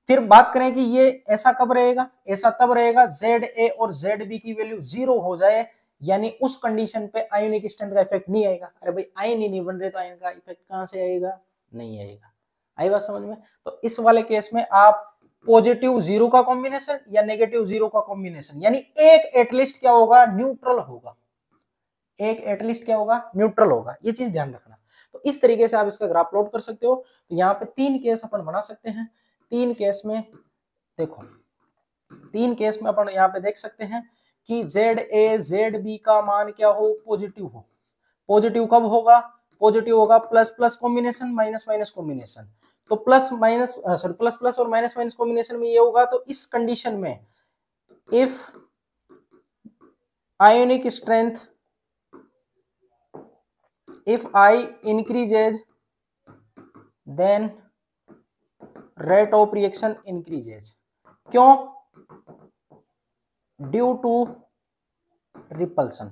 फिर बात करें कि ये ऐसा कब रहेगा, ऐसा तब रहेगा ZA और ZB की वैल्यू 0 हो जाए, यानी उस कंडीशन पे आयोनिक स्ट्रेंथ का इफेक्ट नहीं आएगा। अरे भाई आयन ही नहीं बन रहे तो आयन का इफेक्ट कहां से आएगा, नहीं आएगा। आई बात समझ में। तो इस वाले केस में आप पॉजिटिव जीरो का कॉम्बिनेशन या नेगेटिव जीरो का कॉम्बिनेशन, यानी एक एटलीस्ट क्या होगा, न्यूट्रल होगा, एक एटलीस्ट क्या होगा, न्यूट्रल होगा। ये चीज ध्यान रखना। तो इस तरीके से आप इसका ग्राफ प्लॉट कर सकते हो। तो यहाँ पे 3 केस अपन बना सकते हैं। 3 केस में देखो, 3 केस में अपन यहाँ पे देख सकते हैं कि ZA ZB का मान क्या हो, पॉजिटिव हो। पॉजिटिव कब होगा, पॉजिटिव होगा plus plus combination minus minus combination. तो plus minus sorry plus plus और माइनस माइनस कॉम्बिनेशन में ये होगा। तो इस कंडीशन में if ionic strength, if I increases then rate of reaction increases। क्यों, ड्यू टू रिपल्सन।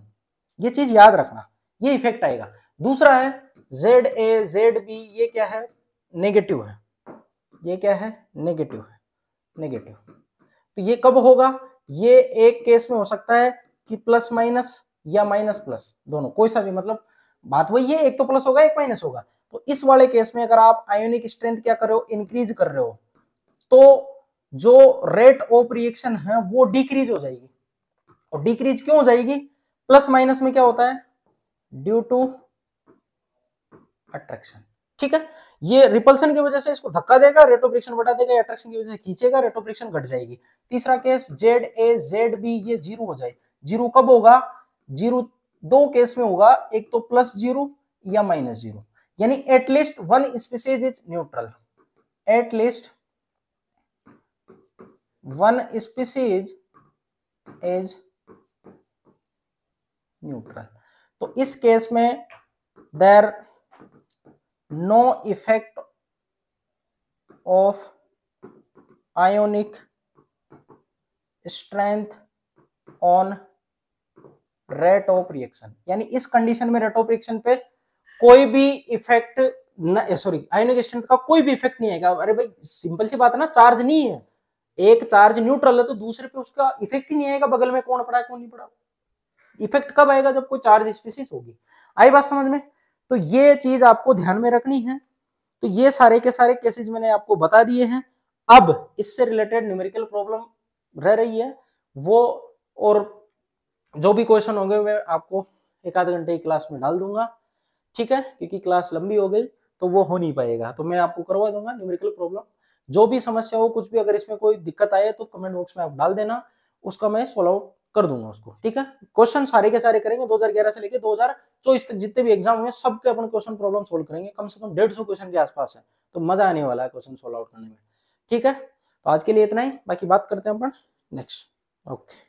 ये चीज याद रखना, ये इफेक्ट आएगा। दूसरा है ZA ZB, ये क्या है, नेगेटिव है। ये क्या है, नेगेटिव है, नेगेटिव। तो ये कब होगा, ये एक केस में हो सकता है कि प्लस माइनस या माइनस प्लस, दोनों कोई सा भी, मतलब बात वही है, एक तो प्लस होगा एक माइनस होगा। तो इस वाले केस में अगर आप आयोनिक स्ट्रेंथ क्या कर रहे हो, इंक्रीज कर रहे हो, तो जो रेट ऑफ रिएक्शन है वो डिक्रीज हो जाएगी। और डिक्रीज क्यों हो जाएगी, प्लस माइनस में क्या होता है, ड्यू टू अट्रैक्शन। ठीक है, ये रिपल्सन की वजह से इसको धक्का देगा, रेट ऑफ रिएक्शन बढ़ा देगा, अट्रैक्शन की वजह से खींचेगा, रेट ऑफ रिएक्शन घट जाएगी। तीसरा केस ZA ZB, ये जीरो हो जाए। जीरो कब होगा, जीरो दो केस में होगा, एक तो प्लस जीरो या माइनस जीरो, यानी at least one species is neutral, at least one species is neutral. तो इस केस में there no effect of ionic strength on rate of reaction, यानी इस कंडीशन में रेट ऑफ रिएक्शन पे कोई भी इफेक्ट, सॉरी आयोनिक स्ट्रेंथ का कोई भी इफेक्ट नहीं आएगा। अरे भाई सिंपल सी बात है ना, चार्ज नहीं है, एक चार्ज न्यूट्रल है तो दूसरे पे उसका इफेक्ट ही नहीं आएगा, बगल में कौन पड़ा कौन नहीं पड़ा। इफेक्ट कब आएगा, जब कोई चार्ज स्पीसीज होगी। आई बात समझ में। तो ये चीज आपको ध्यान में रखनी है। तो ये सारे के सारे केसेस मैंने आपको बता दिए हैं। अब इससे रिलेटेड न्यूमेरिकल प्रॉब्लम रह रही है वो, और जो भी क्वेश्चन होंगे मैं आपको एक आध घंटे की क्लास में डाल दूंगा। ठीक है, क्योंकि क्लास लंबी हो गई तो वो हो नहीं पाएगा, तो मैं आपको करवा दूंगा न्यूमेरिकल प्रॉब्लम। जो भी समस्या हो, कुछ भी अगर इसमें कोई दिक्कत आए तो कमेंट बॉक्स में आप डाल देना, उसका मैं सॉल्व आउट कर दूंगा उसको। ठीक है, क्वेश्चन सारे के सारे करेंगे, 2011 से लेकर 2024 तक जितने भी एग्जाम हुए सबके अपन क्वेश्चन प्रॉब्लम सोल्व करेंगे। कम से कम 150 क्वेश्चन के आसपास है, तो मजा आने वाला है क्वेश्चन सोल्व आउट करने में। ठीक है, तो आज के लिए इतना ही, बाकी बात करते हैं अपन नेक्स्ट। ओके।